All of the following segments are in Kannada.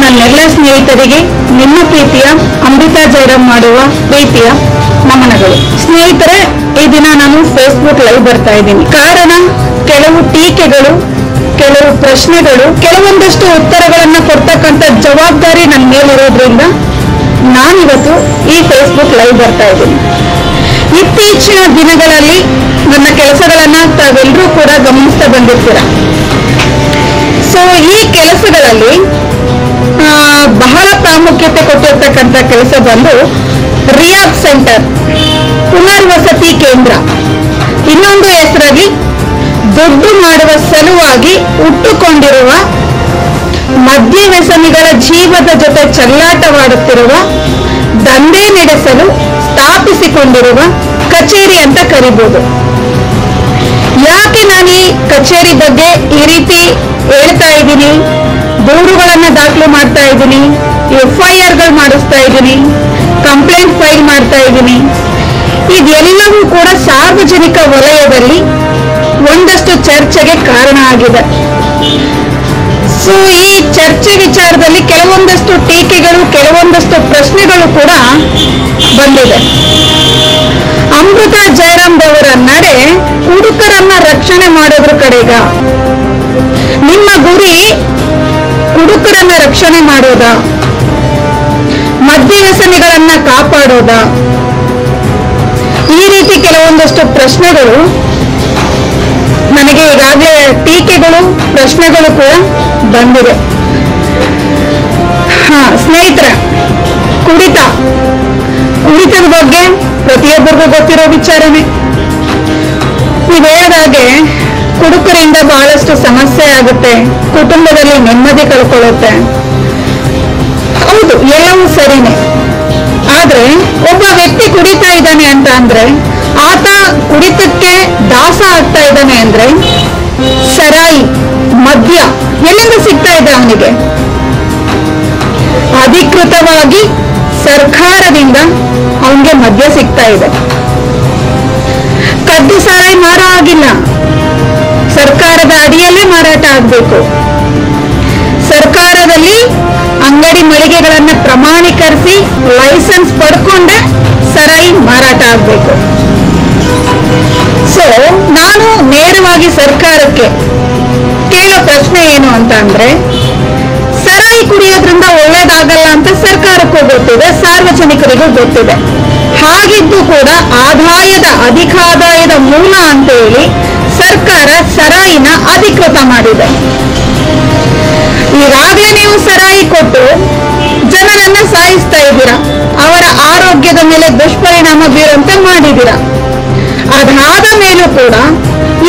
ನನ್ನೆಲ್ಲ ಸ್ನೇಹಿತರಿಗೆ ನಿಮ್ಮ ಪ್ರೀತಿಯ ಅಮೃತಾ ಜಯರಾಮ್ ಮಾಡುವ ಪ್ರೀತಿಯ ನಮನಗಳು. ಸ್ನೇಹಿತರೆ, ಈ ದಿನ ನಾನು ಫೇಸ್ಬುಕ್ ಲೈವ್ ಬರ್ತಾ ಇದ್ದೀನಿ. ಕಾರಣ, ಕೆಲವು ಟೀಕೆಗಳು, ಕೆಲವು ಪ್ರಶ್ನೆಗಳು, ಕೆಲವೊಂದಷ್ಟು ಉತ್ತರಗಳನ್ನ ಕೊಡ್ತಕ್ಕಂಥ ಜವಾಬ್ದಾರಿ ನನ್ನ ಮೇಲಿರೋದ್ರಿಂದ ನಾನಿವತ್ತು ಈ ಫೇಸ್ಬುಕ್ ಲೈವ್ ಬರ್ತಾ ಇದ್ದೀನಿ. ಇತ್ತೀಚಿನ ದಿನಗಳಲ್ಲಿ ನನ್ನ ಕೆಲಸಗಳನ್ನ ತಾವೆಲ್ಲರೂ ಕೂಡ ಗಮನಿಸ್ತಾ ಬಂದಿರ್ತೀರ. ಸೊ ಈ ಕೆಲಸಗಳಲ್ಲಿ ಬಹಳ ಪ್ರಾಮುಖ್ಯತೆ ಕೊಟ್ಟಿರ್ತಕ್ಕಂಥ ಕೆಲಸ ಬಂದು ರಿಯಾಬ್ ಸೆಂಟರ್, ಪುನರ್ವಸತಿ ಕೇಂದ್ರ. ಇನ್ನೊಂದು ಹೆಸರಾಗಿ ದುಡ್ಡು ಮಾಡುವ ಸಲುವಾಗಿ ಹುಟ್ಟುಕೊಂಡಿರುವ ಮದ್ಯ ವ್ಯಸನಿಗಳ ಜೀವದ ಜೊತೆ ಚೆಲ್ಲಾಟವಾಡುತ್ತಿರುವ, ದಂಧೆ ನಡೆಸಲು ಸ್ಥಾಪಿಸಿಕೊಂಡಿರುವ ಕಚೇರಿ ಅಂತ ಕರಿಬಹುದು. ಯಾಕೆ ನಾನು ಈ ಕಚೇರಿ ಬಗ್ಗೆ ಈ ರೀತಿ ಹೇಳ್ತಾ ಇದ್ದೀನಿ, ದೂರುಗಳನ್ನ ದಾಖಲು ಮಾಡ್ತಾ ಇದ್ದೀನಿ, FIR ಗಳು ಮಾಡಿಸ್ತಾ ಇದ್ದೀನಿ, ಕಂಪ್ಲೇಂಟ್ ಫೈಲ್ ಮಾಡ್ತಾ ಇದ್ದೀನಿ, ಇದೆಲ್ಲವೂ ಕೂಡ ಸಾರ್ವಜನಿಕ ವಲಯದಲ್ಲಿ ಒಂದಷ್ಟು ಚರ್ಚೆಗೆ ಕಾರಣ ಆಗಿದೆ. ಸೊ ಈ ಚರ್ಚೆ ವಿಚಾರದಲ್ಲಿ ಕೆಲವೊಂದಷ್ಟು ಟೀಕೆಗಳು, ಕೆಲವೊಂದಷ್ಟು ಪ್ರಶ್ನೆಗಳು ಕೂಡ ಬಂದಿದೆ. ಅಮೃತಾ ಜಯರಾಮ್ ಅವರ ನಡೆ ಹುಡುಗರನ್ನ ರಕ್ಷಣೆ ಮಾಡೋದ್ರ ಕಡೆಗ? ನಿಮ್ಮ ಗುರಿ ಹುಡುಗರನ್ನ ರಕ್ಷಣೆ ಮಾಡೋದಾ, ಮದ್ಯ ವ್ಯಸನಿಗಳನ್ನ ಕಾಪಾಡೋದಾ? ಈ ರೀತಿ ಕೆಲವೊಂದಷ್ಟು ಪ್ರಶ್ನೆಗಳು ನನಗೆ ಈಗಾಗಲೇ ಟೀಕೆಗಳು, ಪ್ರಶ್ನೆಗಳು ಕೂಡ ಬಂದಿದೆ. ಸ್ನೇಹಿತರೆ, ಕುಡಿತದ ಬಗ್ಗೆ ಪ್ರತಿಯೊಬ್ಬರಿಗೂ ಗೊತ್ತಿರೋ ವಿಚಾರನೇ. ನೀವು ಹೇಳಿದಾಗೆ ಕುಡುಕರಿಂದ ಬಹಳಷ್ಟು ಸಮಸ್ಯೆ ಆಗುತ್ತೆ, ಕುಟುಂಬದಲ್ಲಿ ನೆಮ್ಮದಿ ಕಳ್ಕೊಳ್ಳುತ್ತೆ. ಹೌದು, ಎಲ್ಲವೂ ಸರಿನೇ. ಆದ್ರೆ ಒಬ್ಬ ವ್ಯಕ್ತಿ ಕುಡಿತಾ ಇದ್ದಾನೆ ಅಂತ ಅಂದ್ರೆ, ಆತ ಕುಡಿತಕ್ಕೆ ದಾಸ ಆಗ್ತಾ ಇದ್ದಾನೆ ಅಂದ್ರೆ, ಸರಾಯಿ, ಮದ್ಯ ಎಲ್ಲಿಂದ ಸಿಗ್ತಾ ಇದೆ ಅವನಿಗೆ? ಅಧಿಕೃತವಾಗಿ ಸರ್ಕಾರದಿಂದ ಅವನಿಗೆ ಮದ್ಯ ಸಿಗ್ತಾ ಇದೆ. ಕದ್ದು ಸಾರಾಯಿ ಮಾರೋ ಆಗಿಲ್ಲ, ಸರ್ಕಾರದ ಅಡಿಯಲ್ಲೇ ಮಾರಾಟ ಆಗ್ಬೇಕು. ಸರ್ಕಾರದಲ್ಲಿ ಅಂಗಡಿ ಮಳಿಗೆಗಳನ್ನ ಪ್ರಮಾಣೀಕರಿಸಿ ಲೈಸೆನ್ಸ್ ಪಡ್ಕೊಂಡೆ ಸರಾಯಿ ಮಾರಾಟ ಆಗ್ಬೇಕು. ಸೊ ನಾನು ನೇರವಾಗಿ ಸರ್ಕಾರಕ್ಕೆ ಕೇಳೋ ಪ್ರಶ್ನೆ ಏನು ಅಂತ ಅಂದ್ರೆ, ಸರಾಯಿ ಕುಡಿಯೋದ್ರಿಂದ ಒಳ್ಳೇದಾಗಲ್ಲ ಅಂತ ಸರ್ಕಾರಕ್ಕೂ ಗೊತ್ತಿದೆ, ಸಾರ್ವಜನಿಕರಿಗೂ ಗೊತ್ತಿದೆ. ಹಾಗಿದ್ದು ಕೂಡ ಅಧಿಕ ಆದಾಯದ ಮೂಲ ಅಂತ ಹೇಳಿ ಸರ್ಕಾರ ಸರಾಯಿನ ಅಧಿಕೃತ ಮಾಡಿದೆ. ಈಗಾಗಲೇ ನೀವು ಸರಾಯಿ ಕೊಟ್ಟು ಜನರನ್ನ ಸಾಯಿಸ್ತಾ ಇದ್ದೀರಾ, ಅವರ ಆರೋಗ್ಯದ ಮೇಲೆ ದುಷ್ಪರಿಣಾಮ ಬೀರುವಂತೆ ಮಾಡಿದ್ದೀರಾ. ಅದಾದ ಮೇಲೂ ಕೂಡ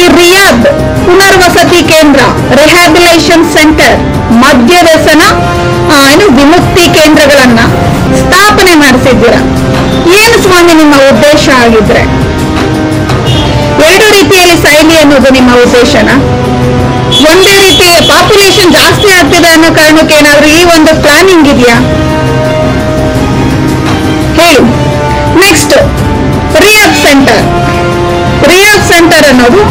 ಈ ರಿಯಾಬ್ ಪುನರ್ವಸತಿ ಕೇಂದ್ರ, ರಿಹ್ಯಾಬಿಲೇಷನ್ ಸೆಂಟರ್, ಮದ್ಯ ವ್ಯಸನ ವಿಮುಕ್ತಿ ಕೇಂದ್ರಗಳನ್ನ ಸ್ಥಾಪನೆ ಮಾಡಿಸಿದ್ದೀರಾ. ಏನು ಸ್ವಾಮಿ ನಿಮ್ಮ ಉದ್ದೇಶ ಆಗಿದ್ರೆ? ಎರಡು ರೀತಿಯಲ್ಲಿ ಸಾಯಲಿ ಅನ್ನೋದು ನಿಮ್ಮ ಉದ್ದೇಶನ? ಒಂದೇ ರೀತಿ ಪಾಪ್ಯುಲೇಷನ್ ಜಾಸ್ತಿ ಆಗ್ತಿದೆ ಅನ್ನೋ ಕಾರಣಕ್ಕೆ ಏನಾದ್ರೂ ಈ ಒಂದು ಪ್ಲಾನಿಂಗ್ ಇದೆಯಾ? ಹೇಳಿ. Next, rehab centre. Rehab centre ಅನ್ನೋದು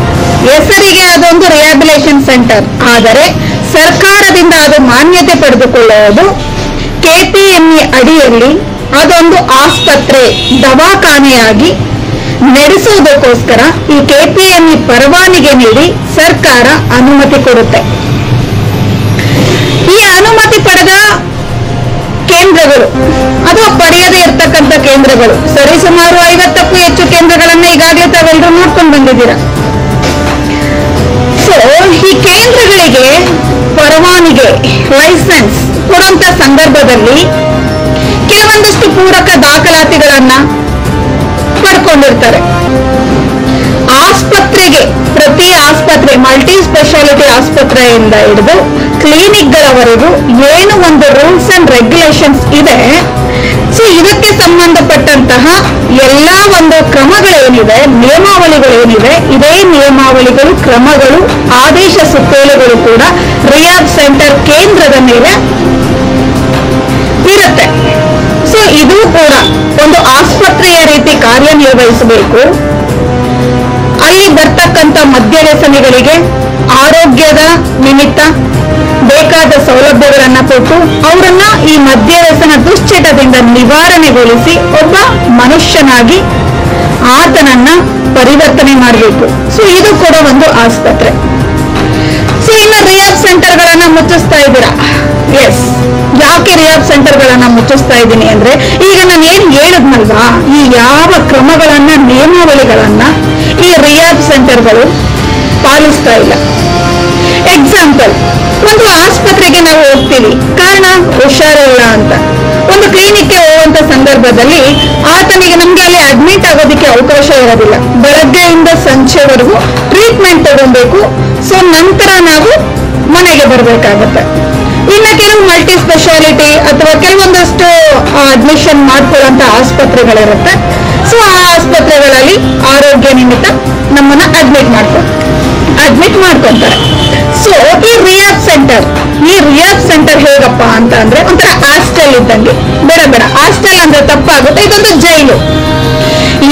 ಹೆಸರಿಗೆ ಅದೊಂದು ರಿಹ್ಯಾಬಿಲೇಷನ್ ಸೆಂಟರ್, ಆದರೆ ಸರ್ಕಾರದಿಂದ ಅದು ಮಾನ್ಯತೆ ಪಡೆದುಕೊಳ್ಳುವುದು KPME ಅಡಿಯಲ್ಲಿ ಅದೊಂದು ಆಸ್ಪತ್ರೆ, ದವಾಖಾನೆಯಾಗಿ ನಡೆಸುವುದಕ್ಕೋಸ್ಕರ ಈ KPME ಪರವಾನಗಿ ನೀಡಿ ಸರ್ಕಾರ ಅನುಮತಿ ಕೊಡುತ್ತೆ. ಈ ಅನುಮತಿ ಪಡೆದ ಕೇಂದ್ರಗಳು ಅಥವಾ ಪಡೆಯದೇ ಇರ್ತಕ್ಕಂಥ ಕೇಂದ್ರಗಳು ಸರಿಸುಮಾರು 50ಕ್ಕೂ ಹೆಚ್ಚು ಕೇಂದ್ರಗಳನ್ನ ಈಗಾಗಲೇ ತಾವೆಲ್ಲರೂ ನೋಡ್ಕೊಂಡು ಬಂದಿದ್ದೀರಾ. ಸೊ ಈ ಕೇಂದ್ರಗಳಿಗೆ ಪರವಾನಗಿ, ಲೈಸೆನ್ಸ್ ಕೊಡುವಂತ ಸಂದರ್ಭದಲ್ಲಿ ಕೆಲವೊಂದಷ್ಟು ಪೂರಕ ದಾಖಲಾತಿಗಳನ್ನ ಪಡ್ಕೊಂಡಿರ್ತಾರೆ. ಆಸ್ಪತ್ರೆಗೆ, ಪ್ರತಿ ಆಸ್ಪತ್ರೆ, ಮಲ್ಟಿ ಸ್ಪೆಷಾಲಿಟಿ ಆಸ್ಪತ್ರೆಯಿಂದ ಹಿಡಿದು ಕ್ಲಿನಿಕ್ಗಳವರೆಗೂ ಏನು ಒಂದು ರೂಲ್ಸ್ ಅಂಡ್ ರೆಗ್ಯುಲೇಷನ್ಸ್ ಇದೆ, ಸೊ ಇದಕ್ಕೆ ಸಂಬಂಧಪಟ್ಟಂತಹ ಎಲ್ಲಾ ಒಂದು ಕ್ರಮಗಳೇನಿದೆ, ನಿಯಮಾವಳಿಗಳೇನಿವೆ, ಇದೇ ನಿಯಮಾವಳಿಗಳು, ಕ್ರಮಗಳು, ಆದೇಶ ಸುತ್ತೋಲೆಗಳು ಕೂಡ ರಿಯಾಬ್ ಸೆಂಟರ್ ಕೇಂದ್ರದ ಮೇಲೆ ಇರುತ್ತೆ. ಸೊ ಇದು ಕೂಡ ಒಂದು ಆಸ್ಪತ್ರೆಯ ರೀತಿ ಕಾರ್ಯನಿರ್ವಹಿಸಬೇಕು. ಅಲ್ಲಿ ಬರ್ತಕ್ಕಂಥ ಮದ್ಯ ವ್ಯಸನಿಗಳಿಗೆ ಆರೋಗ್ಯದ ನಿಮಿತ್ತ ಬೇಕಾದ ಸೌಲಭ್ಯಗಳನ್ನ ಕೊಟ್ಟು ಅವರನ್ನ ಈ ಮದ್ಯ ವ್ಯಸನ ದುಶ್ಚಟದಿಂದ ನಿವಾರಣೆಗೊಳಿಸಿ ಒಬ್ಬ ಮನುಷ್ಯನಾಗಿ ಆತನನ್ನ ಪರಿವರ್ತನೆ ಮಾಡಬೇಕು. ಸೊ ಇದು ಕೂಡ ಒಂದು ಆಸ್ಪತ್ರೆ. ಸೊ ಇನ್ನು ರಿಯಾಬ್ ಸೆಂಟರ್ಗಳನ್ನ ಮುಚ್ಚಿಸ್ತಾ ಇದ್ದೀರಾ. ಎಸ್, ಯಾಕೆ ರಿಯಾಬ್ ಸೆಂಟರ್ಗಳನ್ನ ಮುಚ್ಚಿಸ್ತಾ ಇದ್ದೀನಿ ಅಂದ್ರೆ, ಈಗ ನಾನು ಏನ್ ಹೇಳಿದ್ನಲ್ವಾ, ಈ ಯಾವ ಕ್ರಮಗಳನ್ನ ನಿಯಮಾವಳಿಗಳನ್ನ ಈ ರಿಯಾಬ್ ಸೆಂಟರ್ಗಳು ಪಾಲಿಸ್ತಾ ಇಲ್ಲ. ಎಕ್ಸಾಂಪಲ್, ಒಂದು ಆಸ್ಪತ್ರೆಗೆ ನಾವು ಹೋಗ್ತೀವಿ, ಕಾರಣ ಹುಷಾರಿಲ್ಲ ಅಂತ. ಒಂದು ಕ್ಲಿನಿಕ್ಗೆ ಹೋಗುವಂತ ಸಂದರ್ಭದಲ್ಲಿ ಆತನಿಗೆ ನಮ್ಗೆ ಅಲ್ಲಿ ಅಡ್ಮಿಟ್ ಆಗೋದಕ್ಕೆ ಅವಕಾಶ ಇರೋದಿಲ್ಲ. ಬೆಳಗ್ಗೆಯಿಂದ ಸಂಜೆವರೆಗೂ ಟ್ರೀಟ್ಮೆಂಟ್ ತಗೊಬೇಕು. ಸೊ ನಂತರ ನಾವು ಮನೆಗೆ ಬರ್ಬೇಕಾಗತ್ತೆ. ಇನ್ನ ಕೆಲವು ಮಲ್ಟಿ ಸ್ಪೆಷಾಲಿಟಿ ಅಥವಾ ಕೆಲವೊಂದಷ್ಟು ಅಡ್ಮಿಷನ್ ಮಾಡ್ಕೊಳ್ಳುವಂತ ಆಸ್ಪತ್ರೆಗಳಿರುತ್ತೆ. ಸೊ ಆ ಆಸ್ಪತ್ರೆಗಳಲ್ಲಿ ಆರೋಗ್ಯ ನಿಮಿತ್ತ ನಮ್ಮನ್ನ ಅಡ್ಮಿಟ್ ಮಾಡ್ಕೊಂತಾರೆ. ಸೊ ಈ ರಿಯಾಬ್ ಸೆಂಟರ್ ಹೇಗಪ್ಪ ಅಂತ ಅಂದ್ರೆ ಒಂಥರ ಹಾಸ್ಟೆಲ್ ಇದ್ದಂಗೆ. ಬೇಡ ಹಾಸ್ಟೆಲ್ ಅಂದ್ರೆ ತಪ್ಪಾಗುತ್ತೆ, ಇದೊಂದು ಜೈಲು.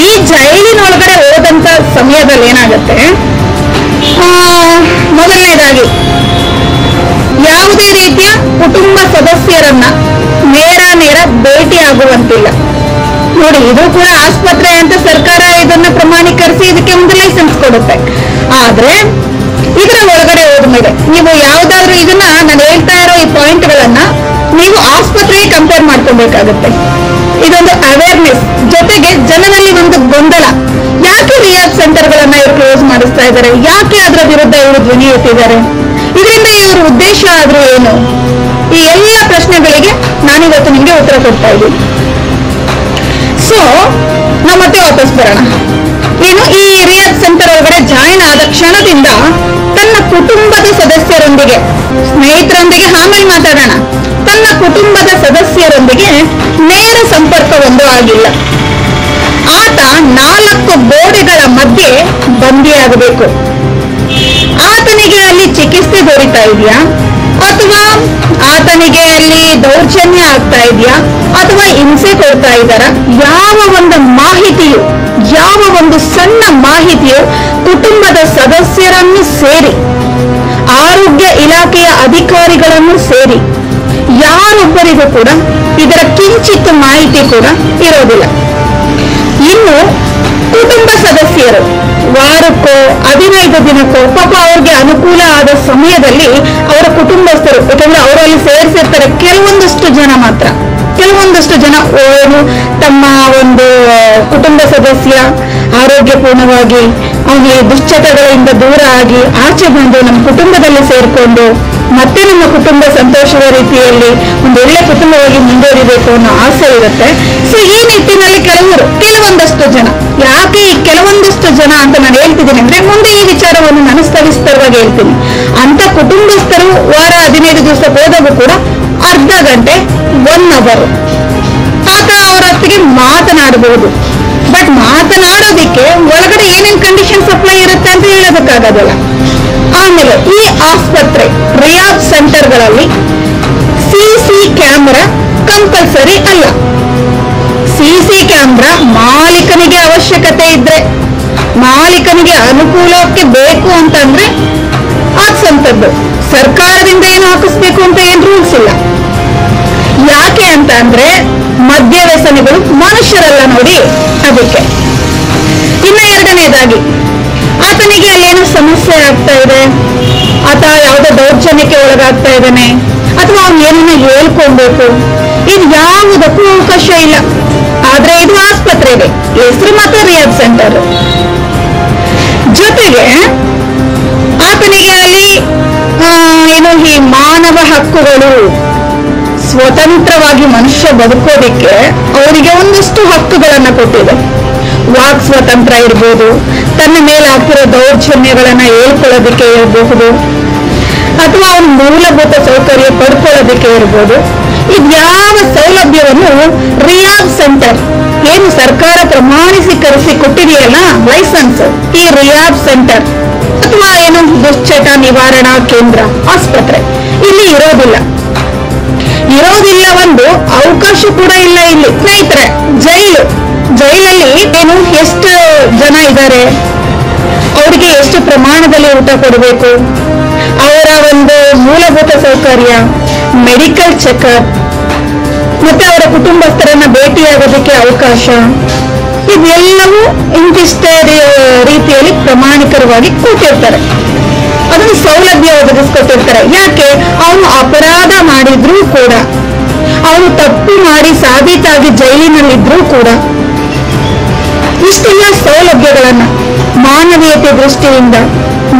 ಈ ಜೈಲಿನೊಳಗಡೆ ಹೋದಂತ ಸಮಯದಲ್ಲಿ ಏನಾಗುತ್ತೆ, ಮೊದಲನೇದಾಗಿ ಯಾವುದೇ ರೀತಿಯ ಕುಟುಂಬ ಸದಸ್ಯರನ್ನ ನೇರ ಭೇಟಿ ಆಗುವಂತಿಲ್ಲ. ನೋಡಿ, ಇದು ಕೂಡ ಆಸ್ಪತ್ರೆ ಅಂತ ಸರ್ಕಾರ ಇದನ್ನ ಪ್ರಮಾಣೀಕರಿಸಿ ಇದಕ್ಕೆ ಒಂದು ಲೈಸೆನ್ಸ್ ಕೊಡುತ್ತೆ. ಆದ್ರೆ ಇದರ ಒಳಗಡೆ ಹೋದ್ಮೇಲೆ ನೀವು ಯಾವ್ದಾದ್ರು ಇದನ್ನ ನಾನು ಹೇಳ್ತಾ ಇರೋ ಈ ಪಾಯಿಂಟ್ಗಳನ್ನ ನೀವು ಆಸ್ಪತ್ರೆಗೆ ಕಂಪೇರ್ ಮಾಡ್ಕೊಬೇಕಾಗುತ್ತೆ. ಇದೊಂದು ಅವೇರ್ನೆಸ್ ಜೊತೆಗೆ ಜನರಲ್ಲಿ ಒಂದು ಗೊಂದಲ. ಯಾಕೆ ರಿಯಾಬ್ ಸೆಂಟರ್ಗಳನ್ನ ಇವರು ಕ್ಲೋಸ್ ಮಾಡಿಸ್ತಾ ಇದ್ದಾರೆ, ಯಾಕೆ ಅದರ ವಿರುದ್ಧ ಇವರು ಧ್ವನಿ ಎತ್ತಿದ್ದಾರೆ, ಇದರಿಂದ ಇವ್ರ ಉದ್ದೇಶ ಆದ್ರೂ ಏನು? ಈ ಎಲ್ಲ ಪ್ರಶ್ನೆಗಳಿಗೆ ನಾನಿವತ್ತು ನಿಮ್ಗೆ ಉತ್ತರ ಕೊಡ್ತಾ ಇದ್ದೀನಿ. ಸೊ ನಾವು ಮತ್ತೆ ವಾಪಸ್ ಬರೋಣ. ಏನು, ಈ ರಿಯಾಬ್ ಸೆಂಟರ್ ಒಳಗಡೆ ಜಾಯಿನ್ ಆದ ಕ್ಷಣದಿಂದ ತನ್ನ ಕುಟುಂಬದ ಸದಸ್ಯರೊಂದಿಗೆ, ಸ್ನೇಹಿತರೊಂದಿಗೆ ಆಮೇಲೆ ಮಾತಾಡೋಣ, ತನ್ನ ಕುಟುಂಬದ ಸದಸ್ಯರೊಂದಿಗೆ ನೇರ ಸಂಪರ್ಕವೊಂದು ಆಗಿಲ್ಲ. ಆತ 4 ಗೋಡೆಗಳ ಮಧ್ಯೆ ಬಂದಿಯಾಗಬೇಕು. ಆತನಿಗೆ ಅಲ್ಲಿ ಚಿಕಿತ್ಸೆ ದೊರೀತಾ ಇದೆಯಾ, ಅಥವಾ ಆತನಿಗೆ ಅಲ್ಲಿ ದೌರ್ಜನ್ಯ ಆಗ್ತಾ ಇದೆಯಾ, ಅಥವಾ ಹಿಂಸೆ ಕೊಡ್ತಾ ಇದ್ದಾರ, ಯಾವ ಒಂದು ಸಣ್ಣ ಮಾಹಿತಿಯು ಕುಟುಂಬದ ಸದಸ್ಯರನ್ನು ಸೇರಿ, ಆರೋಗ್ಯ ಇಲಾಖೆಯ ಅಧಿಕಾರಿಗಳನ್ನು ಸೇರಿ ಯಾರೊಬ್ಬರಿಗೂ ಕೂಡ ಇದರ ಕಿಂಚಿತ್ ಮಾಹಿತಿ ಕೂಡ ಇರೋದಿಲ್ಲ. ಇನ್ನು ಕುಟುಂಬ ಸದಸ್ಯರು ವಾರಕ್ಕೋ 15 ದಿನಕ್ಕೋ ಪಾಪ ಅವ್ರಿಗೆ ಅನುಕೂಲ ಆದ ಸಮಯದಲ್ಲಿ ಅವರ ಕುಟುಂಬಸ್ಥರು, ಯಾಕಂದ್ರೆ ಅವರಲ್ಲಿ ಸೇರಿಸಿರ್ತಾರೆ ಕೆಲವೊಂದಷ್ಟು ಜನ ಏನು ತಮ್ಮ ಒಂದು ಕುಟುಂಬ ಸದಸ್ಯ ಆರೋಗ್ಯಪೂರ್ಣವಾಗಿ ಅವನಿಗೆ ದುಶ್ಚಟಗಳಿಂದ ದೂರ ಆಗಿ ಆಚೆ ಬಂದು ನಮ್ಮ ಕುಟುಂಬದಲ್ಲಿ ಸೇರ್ಕೊಂಡು ಮತ್ತೆ ನಮ್ಮ ಕುಟುಂಬ ಸಂತೋಷದ ರೀತಿಯಲ್ಲಿ ಒಂದು ಒಳ್ಳೆ ಕುಟುಂಬವಾಗಿ ಮುಂದುವರಿಬೇಕು ಅನ್ನೋ ಆಸೆ ಇರುತ್ತೆ. ಸೊ ಈ ನಿಟ್ಟಿನಲ್ಲಿ ಕೆಲವೊಂದಷ್ಟು ಜನ, ಯಾಕೆ ಈ ಕೆಲವೊಂದಷ್ಟು ಜನ ಅಂತ ನಾನು ಹೇಳ್ತಿದ್ದೀನಿ ಅಂದ್ರೆ, ಮುಂದೆ ಈ ವಿಚಾರವನ್ನು ನಾನು ಸವಿಸ್ತರವಾಗಿ ಹೇಳ್ತೀನಿ. ಅಂತ ಕುಟುಂಬಸ್ಥರು ವಾರ 15 ದಿವಸ ಹೋದಾಗೂ ಕೂಡ ಅರ್ಧ ಗಂಟೆ 1 ಅವರ್ ಆತ ಅವರೊತ್ತಿಗೆ ಮಾತನಾಡಬಹುದು. ಬಟ್ ಮಾತನಾಡೋದಿಕ್ಕೆ ಒಳಗಡೆ ಏನೇನ್ ಕಂಡೀಷನ್ ಸಪ್ಲೈ ಇರುತ್ತೆ ಅಂತ ಹೇಳೋದಕ್ಕಾಗೋದಿಲ್ಲ. ಆಮೇಲೆ ಈ ಆಸ್ಪತ್ರೆ ರಿಯಾಬ್ ಸೆಂಟರ್ಗಳಲ್ಲಿ ಸಿಸಿ ಕ್ಯಾಮೆರಾ ಕಂಪಲ್ಸರಿ ಅಲ್ಲ. ಸಿಸಿ ಕ್ಯಾಮೆರಾ ಮಾಲೀಕನಿಗೆ ಅವಶ್ಯಕತೆ ಇದ್ರೆ, ಮಾಲೀಕನಿಗೆ ಅನುಕೂಲಕ್ಕೆ ಬೇಕು ಅಂತಂದ್ರೆ ಹಾಕ್ಸಂತದ್ದು. ಸರ್ಕಾರದಿಂದ ಏನು ಹಾಕಿಸ್ಬೇಕು ಅಂತ ಏನ್ ರೂಲ್ಸ್ ಇಲ್ಲ. ಯಾಕೆ ಅಂತ ಅಂದ್ರೆ ಮದ್ಯ ವ್ಯಸನಿಗಳು ಮನುಷ್ಯರಲ್ಲ ನೋಡಿ, ಅದಕ್ಕೆ. ಇನ್ನ ಎರಡನೇದಾಗಿ, ಆತನಿಗೆ ಅಲ್ಲೇನೋ ಸಮಸ್ಯೆ ಆಗ್ತಾ ಇದೆ, ಆತ ಯಾವುದೋ ದೌರ್ಜನ್ಯಕ್ಕೆ ಒಳಗಾಗ್ತಾ ಇದ್ದಾನೆ, ಅಥವಾ ಅವ್ನು ಏನನ್ನ ಹೇಳ್ಕೊಳ್ಬೇಕು, ಇದು ಯಾವುದಕ್ಕೂ ಅವಕಾಶ ಇಲ್ಲ. ಆದ್ರೆ ಇದು ಆಸ್ಪತ್ರೆ ಇದೆ, ಹೆಸರು ಮಾತ್ರ ರಿಯಾಬ್ ಸೆಂಟರ್. ಜೊತೆಗೆ ಆತನಿಗೆ ಅಲ್ಲಿ ಏನು ಈ ಮಾನವ ಹಕ್ಕುಗಳು, ಸ್ವತಂತ್ರವಾಗಿ ಮನುಷ್ಯ ಬದುಕೋದಿಕ್ಕೆ ಅವರಿಗೆ ಒಂದಷ್ಟು ಹಕ್ಕುಗಳನ್ನ ಕೊಟ್ಟಿದೆ. ವಾಕ್ ಸ್ವಾತಂತ್ರ್ಯ ಇರ್ಬೋದು, ತನ್ನ ಮೇಲೆ ಆಗ್ತಿರೋ ದೌರ್ಜನ್ಯಗಳನ್ನ ಹೇಳ್ಕೊಳ್ಳೋದಿಕ್ಕೆ ಇರಬಹುದು, ಅಥವಾ ಅವನ ಮೂಲಭೂತ ಸೌಕರ್ಯ ಪಡ್ಕೊಳ್ಳೋದಿಕ್ಕೆ ಇರ್ಬೋದು. ಇದ್ಯಾವ ಸೌಲಭ್ಯವನ್ನು ರಿಯಾಬ್ ಸೆಂಟರ್ ಏನು ಸರ್ಕಾರ ಪ್ರಮಾಣೀಕರಿಸಿ ಕೊಟ್ಟಿದೆಯಲ್ಲ ಲೈಸೆನ್ಸ್, ಈ ರಿಯಾಬ್ ಸೆಂಟರ್ ಅಥವಾ ಏನು ದುಶ್ಚಟ ನಿವಾರಣಾ ಕೇಂದ್ರ ಆಸ್ಪತ್ರೆ ಇಲ್ಲಿ ಇರೋದಿಲ್ಲ. ಒಂದು ಅವಕಾಶ ಕೂಡ ಇಲ್ಲ ಇಲ್ಲಿ. ಸ್ನೇಹಿತರೆ, ಜೈಲಲ್ಲಿ ಏನು ಎಷ್ಟು ಜನ ಇದ್ದಾರೆ, ಅವರಿಗೆ ಎಷ್ಟು ಪ್ರಮಾಣದಲ್ಲಿ ಊಟ ಕೊಡಬೇಕು, ಅವರ ಒಂದು ಮೂಲಭೂತ ಸೌಕರ್ಯ, ಮೆಡಿಕಲ್ ಚೆಕಪ್, ಮತ್ತೆ ಅವರ ಕುಟುಂಬಸ್ಥರನ್ನ ಭೇಟಿಯಾಗೋದಕ್ಕೆ ಅವಕಾಶ, ಇದೆಲ್ಲವೂ ಇಂತಿಷ್ಟೇ ರೀತಿಯಲ್ಲಿ ಪ್ರಮಾಣಿಕರವಾಗಿ ಕೊಟ್ಟಿರ್ತಾರೆ. ಅದನ್ನು ಸೌಲಭ್ಯ ಒದಗಿಸ್ಕೊಟ್ಟಿರ್ತಾರೆ. ಯಾಕೆ? ಅವನು ಅಪರಾಧ ಮಾಡಿದ್ರೂ ಕೂಡ, ಅವನು ತಪ್ಪು ಮಾಡಿ ಸಾಬೀತಾಗಿ ಜೈಲಿನಲ್ಲಿದ್ರೂ ಕೂಡ ಇಷ್ಟೆಲ್ಲ ಸೌಲಭ್ಯಗಳನ್ನ ಮಾನವೀಯತೆ ದೃಷ್ಟಿಯಿಂದ,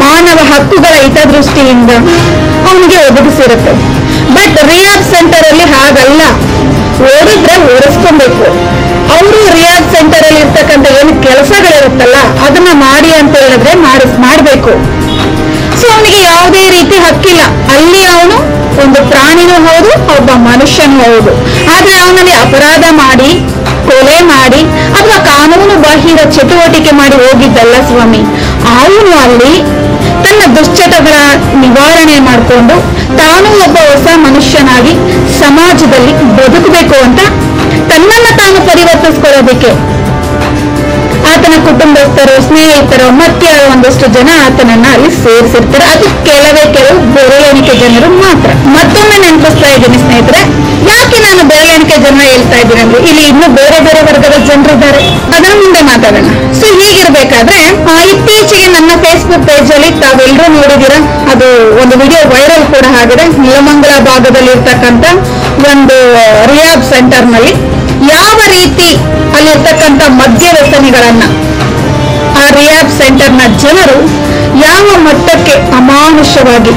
ಮಾನವ ಹಕ್ಕುಗಳ ಹಿತದೃಷ್ಟಿಯಿಂದ ಅವನಿಗೆ ಒದಗಿಸಿರುತ್ತೆ. ಬಟ್ ರಿಯಾಬ್ ಸೆಂಟರ್ ಅಲ್ಲಿ ಹಾಗಲ್ಲ. ಓದಿದ್ರೆ ಓಡಿಸ್ಕೊಬೇಕು. ಅವರು ರಿಯಾಬ್ ಸೆಂಟರ್ ಅಲ್ಲಿ ಇರ್ತಕ್ಕಂಥ ಏನು ಕೆಲಸಗಳಿರುತ್ತಲ್ಲ ಅದನ್ನ ಮಾಡಿ ಅಂತ ಹೇಳಿದ್ರೆ ಮಾಡ್ಬೇಕು. ಸೊ ಅವನಿಗೆ ಯಾವುದೇ ರೀತಿ ಹಕ್ಕಿಲ್ಲ. ಅಲ್ಲಿ ಅವನು ಒಂದು ಪ್ರಾಣಿನೂ ಹೌದು, ಒಬ್ಬ ಮನುಷ್ಯನೂ ಹೌದು. ಆದ್ರೆ ಅವನಲ್ಲಿ ಅಪರಾಧ ಮಾಡಿ, ಕೊಲೆ ಮಾಡಿ ಅಥವಾ ಕಾನೂನು ಬಾಹಿರ ಚಟುವಟಿಕೆ ಮಾಡಿ ಹೋಗಿದ್ದಲ್ಲ ಸ್ವಾಮಿ. ಅವನು ಅಲ್ಲಿ ತನ್ನ ದುಶ್ಚಟಗಳ ನಿವಾರಣೆ ಮಾಡಿಕೊಂಡು ತಾನು ಒಬ್ಬ ಹೊಸ ಮನುಷ್ಯನಾಗಿ ಸಮಾಜದಲ್ಲಿ ಬದುಕಬೇಕು ಅಂತ ತನ್ನನ್ನು ತಾನು ಪರಿವರ್ತಿಸ್ಕೊಳ್ಳೋದಕ್ಕೆ ಆತನ ಕುಟುಂಬಸ್ಥರು, ಸ್ನೇಹಿತರು, ಮತ್ತೆ ಒಂದಷ್ಟು ಜನ ಆತನನ್ನ ಅಲ್ಲಿ ಸೇರಿಸಿರ್ತಾರೆ. ಅದು ಕೆಲವು ಬೆರಳೆಣಿಕೆ ಜನರು ಮಾತ್ರ. ಮತ್ತೊಮ್ಮೆ ನೆನಪಿಸ್ತಾ ಇದ್ದೀನಿ ಸ್ನೇಹಿತರೆ, ಯಾಕೆ ನಾನು ಬೆರಳೆಣಿಕೆ ಜನ ಹೇಳ್ತಾ ಇದ್ದೀನಿ ಅಂದ್ರೆ ಇಲ್ಲಿ ಇನ್ನೂ ಬೇರೆ ಬೇರೆ ವರ್ಗದ ಜನರಿದ್ದಾರೆ, ಅದನ್ನ ಮುಂದೆ ಮಾತಾಡೋಣ. ಸೊ ಹೀಗಿರ್ಬೇಕಾದ್ರೆ ಇತ್ತೀಚೆಗೆ ನನ್ನ ಫೇಸ್ಬುಕ್ ಪೇಜ್ ಅಲ್ಲಿ ತಾವೆಲ್ಲರೂ ನೋಡಿದೀರ, ಅದು ಒಂದು ವಿಡಿಯೋ ವೈರಲ್ ಕೂಡ ಆಗಿದೆ. ನೆಲಮಂಗಲ ಭಾಗದಲ್ಲಿ ಇರ್ತಕ್ಕಂಥ ಒಂದು ರಿಯಾಬ್ ಸೆಂಟರ್ ನಲ್ಲಿ ಯಾವ ರೀತಿ ಅಲ್ಲಿರ್ತಕ್ಕಂಥ ಮದ್ಯ ವ್ಯಸನಿಗಳನ್ನ ಆ ರಿಯಾಬ್ ಸೆಂಟರ್ ನ ಜನರು ಯಾವ ಮಟ್ಟಕ್ಕೆ ಅಮಾನುಷವಾಗಿ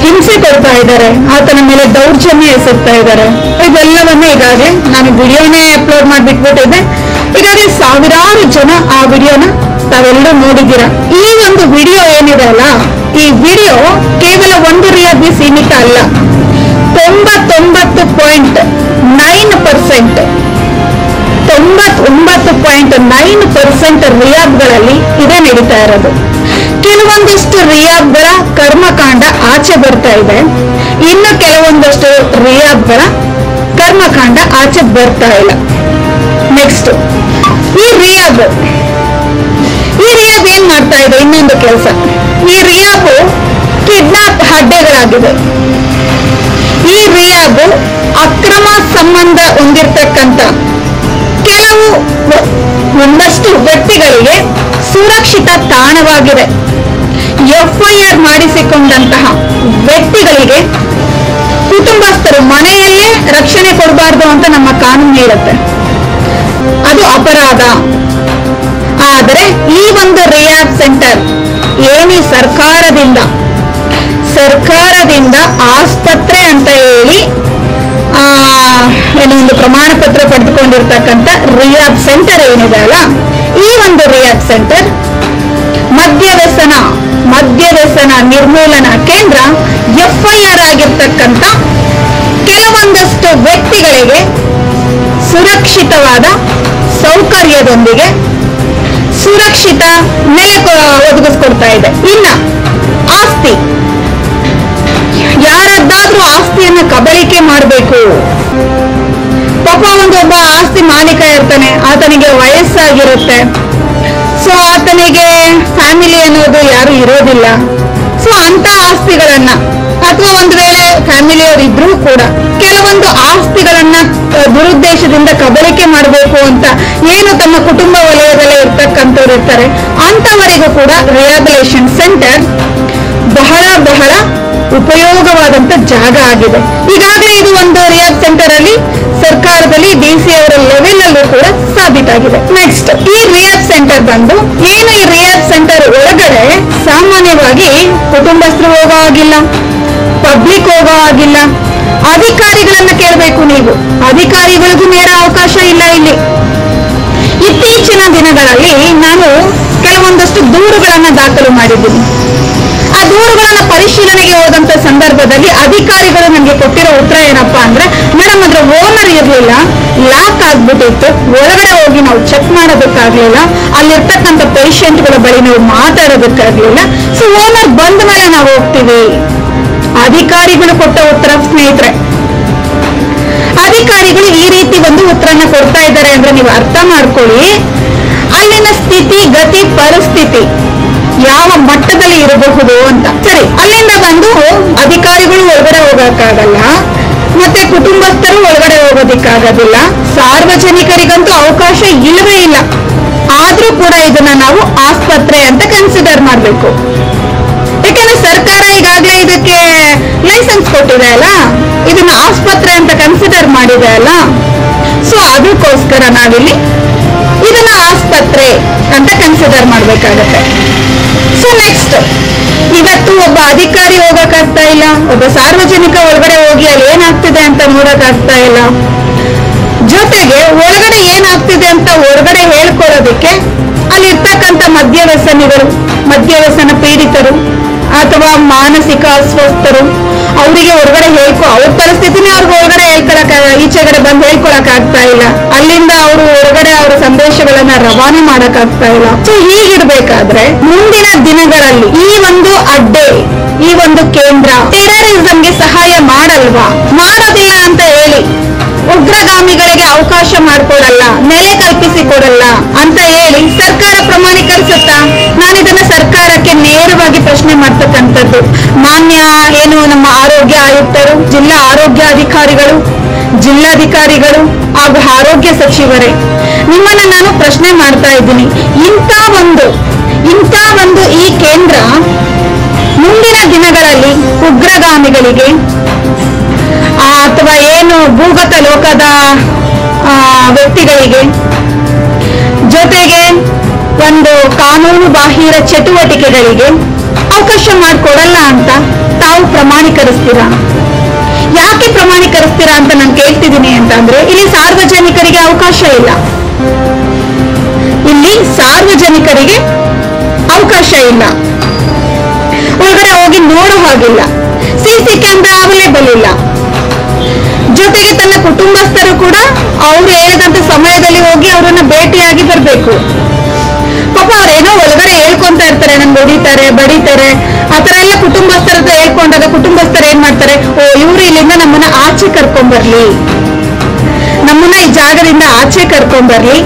ಹಿಂಸೆ ಕೊಡ್ತಾ ಇದ್ದಾರೆ, ಆತನ ಮೇಲೆ ದೌರ್ಜನ್ಯ ಎಸಗ್ತಾ ಇದ್ದಾರೆ. ಇದೆಲ್ಲವನ್ನೇ ಈಗಾಗಲೇ ನಾನು ವಿಡಿಯೋನೇ ಅಪ್ಲೋಡ್ ಮಾಡಿಬಿಟ್ಬಿಟ್ಟಿದ್ದೆ. ಈಗಾಗಲೇ ಸಾವಿರಾರು ಜನ ಆ ವಿಡಿಯೋನ ತಾವೆಲ್ಲರೂ ನೋಡಿದ್ದೀರಾ. ಈ ಒಂದು ವಿಡಿಯೋ ಏನಿದೆ ಅಲ್ಲ, ಈ ವಿಡಿಯೋ ಕೇವಲ ಒಂದು ರಿಯಾಬ್ಗೆ ಸೀಮಿತ ಅಲ್ಲ. 99.9% ರಿಯಾಬ್ಗಳಲ್ಲಿ ಇದೇ ನಡೀತಾ ಇರೋದು. ಕೆಲವೊಂದಿಷ್ಟು ರಿಯಾಬ್ಗಳ ಕರ್ಮಕಾಂಡ ಆಚೆ ಬರ್ತಾ ಇದೆ, ಇನ್ನು ಕೆಲವೊಂದಷ್ಟು ರಿಯಾಬ್ಗಳ ಕರ್ಮಕಾಂಡ ಆಚೆ ಬರ್ತಾ ಇಲ್ಲ. ನೆಕ್ಸ್ಟ್ ಈ ರಿಯಾಬ್ ಏನ್ ಮಾಡ್ತಾ ಇದೆ? ಇನ್ನೊಂದು ಕೆಲಸ, ಈ ರಿಯಾಬ್ ಕಿಡ್ನಾಪ್ ಅಡ್ಡೆಗಳಾಗಿದೆ. ಈ ರಿಯಾಬ್ ಅಕ್ರಮ ಸಂಬಂಧ ಹೊಂದಿರತಕ್ಕಂತ ಕೆಲವು ಒಂದಷ್ಟು ವ್ಯಕ್ತಿಗಳಿಗೆ ಸುರಕ್ಷಿತ ತಾಣವಾಗಿದೆ. FIR ಮಾಡಿಸಿಕೊಂಡಂತಹ ವ್ಯಕ್ತಿಗಳಿಗೆ ಕುಟುಂಬಸ್ಥರು ಮನೆಯಲ್ಲೇ ರಕ್ಷಣೆ ಕೊಡಬಾರ್ದು ಅಂತ ನಮ್ಮ ಕಾನೂನು ಹೇಳುತ್ತೆ. ಅದು ಅಪರಾಧ. ಆದರೆ ಈ ಒಂದು ರಿಯಾಬ್ ಸೆಂಟರ್ ಏನಿ ಸರ್ಕಾರದಿಂದ ಆಸ್ಪತ್ರೆ ಅಂತ ಹೇಳಿ ಒಂದು ಪ್ರಮಾಣ ಪತ್ರ ಪಡೆದುಕೊಂಡಿರ್ತಕ್ಕಂಥ ರಿಯಾಬ್ ಸೆಂಟರ್ ಏನಿದೆ ಅಲ್ಲ, ಈ ಒಂದು ರಿಯಾಬ್ ಸೆಂಟರ್ ಮದ್ಯವ್ಯಸನ ನಿರ್ಮೂಲನಾ ಕೇಂದ್ರ FIR ಆಗಿರ್ತಕ್ಕಂಥ ಕೆಲವೊಂದಷ್ಟು ವ್ಯಕ್ತಿಗಳಿಗೆ ಸುರಕ್ಷಿತವಾದ ಸೌಕರ್ಯದೊಂದಿಗೆ ಸುರಕ್ಷಿತ ನೆಲೆ ಒದಗಿಸ್ಕೊಡ್ತಾ ಇದೆ. ಇನ್ನ ಆಸ್ತಿ, ಯಾರದ್ದಾದ್ರೂ ಆಸ್ತಿಯನ್ನ ಕಬಳಿಕೆ ಮಾಡಬೇಕು, ಪಾಪ ಒಬ್ಬ ಆಸ್ತಿ ಮಾಲೀಕ ಇರ್ತಾನೆ, ಆತನಿಗೆ ವಯಸ್ಸಾಗಿರುತ್ತೆ, ಸೊ ಆತನಿಗೆ ಫ್ಯಾಮಿಲಿ ಅನ್ನೋದು ಯಾರು ಇರೋದಿಲ್ಲ. ಸೊ ಅಂತ ಆಸ್ತಿಗಳನ್ನ ಅಥವಾ ಒಂದು ವೇಳೆ ಫ್ಯಾಮಿಲಿಯವರು ಇದ್ರೂ ಕೂಡ ಕೆಲವೊಂದು ಆಸ್ತಿಗಳನ್ನ ದುರುದ್ದೇಶದಿಂದ ಕಬಳಿಕೆ ಮಾಡಬೇಕು ಅಂತ ಏನು ತಮ್ಮ ಕುಟುಂಬ ವಲಯದಲ್ಲೇ ಇರ್ತಕ್ಕಂಥವ್ರು ಇರ್ತಾರೆ, ಅಂತವರಿಗೂ ಕೂಡ ರಿಹ್ಯಾಬಿಲಿಟೇಷನ್ ಸೆಂಟರ್ ಬಹಳ ಉಪಯೋಗವಾದಂತ ಜಾಗ ಆಗಿದೆ. ಈಗಾಗಲೇ ಇದು ಒಂದು ರಿಯಾಬ್ ಸೆಂಟರ್ ಅಲ್ಲಿ ಸರ್ಕಾರದಲ್ಲಿ DC ಅವರ ಲೆವೆಲ್ ಅಲ್ಲೂ ಕೂಡ ಸಾಬೀತಾಗಿದೆ. ನೆಕ್ಸ್ಟ್ ಈ ರಿಯಾಬ್ ಸೆಂಟರ್ ಬಂದು ಏನು, ಈ ರಿಯಾಬ್ ಸೆಂಟರ್ ಒಳಗಡೆ ಸಾಮಾನ್ಯವಾಗಿ ಕುಟುಂಬಸ್ಥರು ಹೋಗೋ ಆಗಿಲ್ಲ, ಪಬ್ಲಿಕ್ ಹೋಗೋ ಆಗಿಲ್ಲ, ಅಧಿಕಾರಿಗಳನ್ನ ಕೇಳಬೇಕು ನೀವು. ಅಧಿಕಾರಿಗಳಿಗೂ ನೇರ ಅವಕಾಶ ಇಲ್ಲ ಇಲ್ಲಿ. ಇತ್ತೀಚಿನ ದಿನಗಳಲ್ಲಿ ನಾನು ಕೆಲವೊಂದಷ್ಟು ದೂರುಗಳನ್ನ ದಾಖಲು ಮಾಡಿದ್ದೀನಿ. ಆ ದೂರುಗಳನ್ನ ಪರಿಶೀಲನೆಗೆ ಹೋದಂತ ಸಂದರ್ಭದಲ್ಲಿ ಅಧಿಕಾರಿಗಳು ನನಗೆ ಕೊಟ್ಟಿರೋ ಉತ್ತರ ಏನಪ್ಪಾ ಅಂದ್ರೆ, ಮೇಡಮ್ ಅದ್ರ ಓನರ್ ಇರ್ಲಿಲ್ಲ, ಲಾಕ್ ಆಗ್ಬಿಟ್ಟಿತ್ತು, ಒಳಗಡೆ ಹೋಗಿ ನಾವು ಚೆಕ್ ಮಾಡೋದಕ್ಕಾಗ್ಲಿಲ್ಲ, ಅಲ್ಲಿರ್ತಕ್ಕಂಥ ಪೇಷಂಟ್ಗಳ ಬಳಿ ನಾವು ಮಾತಾಡೋದಕ್ಕಾಗ್ಲಿಲ್ಲ, ಸೊ ಓನರ್ ಬಂದ ಮೇಲೆ ನಾವು ಹೋಗ್ತೀವಿ. ಅಧಿಕಾರಿಗಳು ಕೊಟ್ಟ ಉತ್ತರ ಸ್ನೇಹಿತರೆ. ಅಧಿಕಾರಿಗಳು ಈ ರೀತಿ ಒಂದು ಉತ್ತರನ ಕೊಡ್ತಾ ಇದ್ದಾರೆ ಅಂದ್ರೆ ನೀವು ಅರ್ಥ ಮಾಡ್ಕೊಳ್ಳಿ, ಅಲ್ಲಿನ ಸ್ಥಿತಿ ಗತಿ ಪರಿಸ್ಥಿತಿ ಯಾವ ಮಟ್ಟದಲ್ಲಿ ಇರಬಹುದು ಅಂತ. ಸರಿ, ಅಲ್ಲಿಂದ ಬಂದು ಅಧಿಕಾರಿಗಳು ಒಳಗಡೆ ಹೋಗಕ್ಕಾಗಲ್ಲ, ಮತ್ತೆ ಕುಟುಂಬಸ್ಥರು ಒಳಗಡೆ ಹೋಗೋದಿಕ್ಕಾಗೋದಿಲ್ಲ, ಸಾರ್ವಜನಿಕರಿಗಂತೂ ಅವಕಾಶ ಇಲ್ಲವೇ ಇಲ್ಲ. ಆದ್ರೂ ಕೂಡ ಇದನ್ನ ನಾವು ಆಸ್ಪತ್ರೆ ಅಂತ ಕನ್ಸಿಡರ್ ಮಾಡ್ಬೇಕು. ಯಾಕಂದ್ರೆ ಸರ್ಕಾರ ಈಗಾಗಲೇ ಇದಕ್ಕೆ ಲೈಸೆನ್ಸ್ ಕೊಟ್ಟಿದೆ ಅಲ್ಲ, ಇದನ್ನ ಆಸ್ಪತ್ರೆ ಅಂತ ಕನ್ಸಿಡರ್ ಮಾಡಿದೆ ಅಲ್ಲ. ಸೊ ಅದಕ್ಕೋಸ್ಕರ ನಾವಿಲ್ಲಿ ಇದನ್ನ ಆಸ್ಪತ್ರೆ ಅಂತ ಕನ್ಸಿಡರ್ ಮಾಡ್ಬೇಕಾಗತ್ತೆ. ಸೊ ನೆಕ್ಸ್ಟ್, ಇವತ್ತು ಒಬ್ಬ ಅಧಿಕಾರಿ ಹೋಗಕ್ಕಾಗ್ತಾ ಇಲ್ಲ, ಒಬ್ಬ ಸಾರ್ವಜನಿಕ ಒಳಗಡೆ ಹೋಗಿ ಅಲ್ಲಿ ಏನಾಗ್ತಿದೆ ಅಂತ ನೋಡಕ್ಕಾಗ್ತಾ ಇಲ್ಲ. ಜೊತೆಗೆ ಒಳಗಡೆ ಏನಾಗ್ತಿದೆ ಅಂತ ಹೊರಗಡೆ ಹೇಳ್ಕೊಳ್ಳೋದಕ್ಕೆ ಅಲ್ಲಿ ಇರ್ತಕ್ಕಂಥ ಮದ್ಯವ್ಯಸನಿಗಳು, ಮದ್ಯವ್ಯಸನ ಪೀಡಿತರು ಅಥವಾ ಮಾನಸಿಕ ಅಸ್ವಸ್ಥರು, ಅವರಿಗೆ ಹೊರಗಡೆ ಅವ್ರ ಪರಿಸ್ಥಿತಿನೇ ಅವ್ರಿಗೆ ಹೊರಗಡೆ ಈಚೆಗಡೆ ಬಂದು ಹೇಳ್ಕೊಳಕ್ ಆಗ್ತಾ ಇಲ್ಲ. ಅಲ್ಲಿಂದ ಅವರು ಹೊರಗಡೆ ಅವರ ಸಂದೇಶಗಳನ್ನ ರವಾನೆ ಮಾಡಕ್ ಆಗ್ತಾ ಇಲ್ಲ. ಸೊ ಹೀಗಿರ್ಬೇಕಾದ್ರೆ ಮುಂದಿನ ದಿನಗಳಲ್ಲಿ ಈ ಒಂದು ಅಡ್ಡೆ, ಈ ಒಂದು ಕೇಂದ್ರ ಟೆರರಿಸಂಗೆ ಸಹಾಯ ಮಾಡಲ್ವಾ? ಮಾಡೋದಿಲ್ಲ ಅಂತ ಹೇಳಿ ಉಗ್ರಗಾಮಿಗಳಿಗೆ ಅವಕಾಶ ಮಾಡಿಕೊಡಲ್ಲ, ನೆಲೆ ಕಲ್ಪಿಸಿಕೊಡಲ್ಲ ಅಂತ ಹೇಳಿ ಸರ್ಕಾರ ಪ್ರಮಾಣೀಕರಿಸುತ್ತಾ? ನಾನು ಇದನ್ನ ಸರ್ಕಾರಕ್ಕೆ ನೇರವಾಗಿ ಪ್ರಶ್ನೆ ಮಾಡ್ತಕ್ಕಂಥದ್ದು. ಮಾನ್ಯ ನಮ್ಮ ಆರೋಗ್ಯ ಆಯುಕ್ತರು, ಜಿಲ್ಲಾ ಆರೋಗ್ಯ ಅಧಿಕಾರಿಗಳು, ಜಿಲ್ಲಾಧಿಕಾರಿಗಳು ಹಾಗೂ ಆರೋಗ್ಯ ಸಚಿವರೇ, ನಿಮ್ಮನ್ನ ನಾನು ಪ್ರಶ್ನೆ ಮಾಡ್ತಾ ಇದ್ದೀನಿ. ಇಂಥ ಒಂದು ಈ ಕೇಂದ್ರ ಮುಂದಿನ ದಿನಗಳಲ್ಲಿ ಉಗ್ರಗಾಮಿಗಳಿಗೆ ಅಥವಾ ಭೂಗತ ಲೋಕದ ವ್ಯಕ್ತಿಗಳಿಗೆ, ಜೊತೆಗೆ ಒಂದು ಕಾನೂನು ಬಾಹಿರ ಚಟುವಟಿಕೆಗಳಿಗೆ ಅವಕಾಶ ಮಾಡಿಕೊಡಲ್ಲ ಅಂತ ತಾವು ಪ್ರಮಾಣೀಕರಿಸ್ತೀರಾ? ಯಾಕೆ ಪ್ರಮಾಣೀಕರಿಸ್ತೀರಾ ಅಂತ ನಾನು ಕೇಳ್ತಿದ್ದೀನಿ ಅಂತಂದ್ರೆ, ಇಲ್ಲಿ ಸಾರ್ವಜನಿಕರಿಗೆ ಅವಕಾಶ ಇಲ್ಲ. ಒಳಗಡೆ ಹೋಗಿ ನೋಡೋ ಹಾಗಿಲ್ಲ. ಸಿಸಿ ಕ್ಯಾಮೆರಾ ಅವೈಲೇಬಲ್ ಇಲ್ಲ. ಜೊತೆಗೆ ತನ್ನ ಕುಟುಂಬಸ್ಥರು ಕೂಡ ಅವ್ರು ಹೇಳಿದಂತ ಸಮಯದಲ್ಲಿ ಹೋಗಿ ಅವರನ್ನ ಭೇಟಿಯಾಗಿ ಬರ್ಬೇಕು. ಪಾಪ ಅವ್ರೇನೋ ಒಳಗಡೆ ಹೇಳ್ಕೊಂತ ಇರ್ತಾರೆ, ನನ್ಗೆ ಹೊಡಿತಾರೆ, ಬಡಿತಾರೆ, ಆತರ ಎಲ್ಲ ಕುಟುಂಬಸ್ಥರ ಹತ್ರ ಹೇಳ್ಕೊಂಡಾಗ ಕುಟುಂಬಸ್ಥರು ಏನ್ ಮಾಡ್ತಾರೆ, ಇವ್ರು ಇಲ್ಲಿಂದ ನಮ್ಮನ್ನ ಆಚೆ ಕರ್ಕೊಂಡ್ಬರ್ಲಿ, ನಮ್ಮನ್ನ ಈ ಜಾಗದಿಂದ ಆಚೆ ಕರ್ಕೊಂಡ್ಬರ್ಲಿ,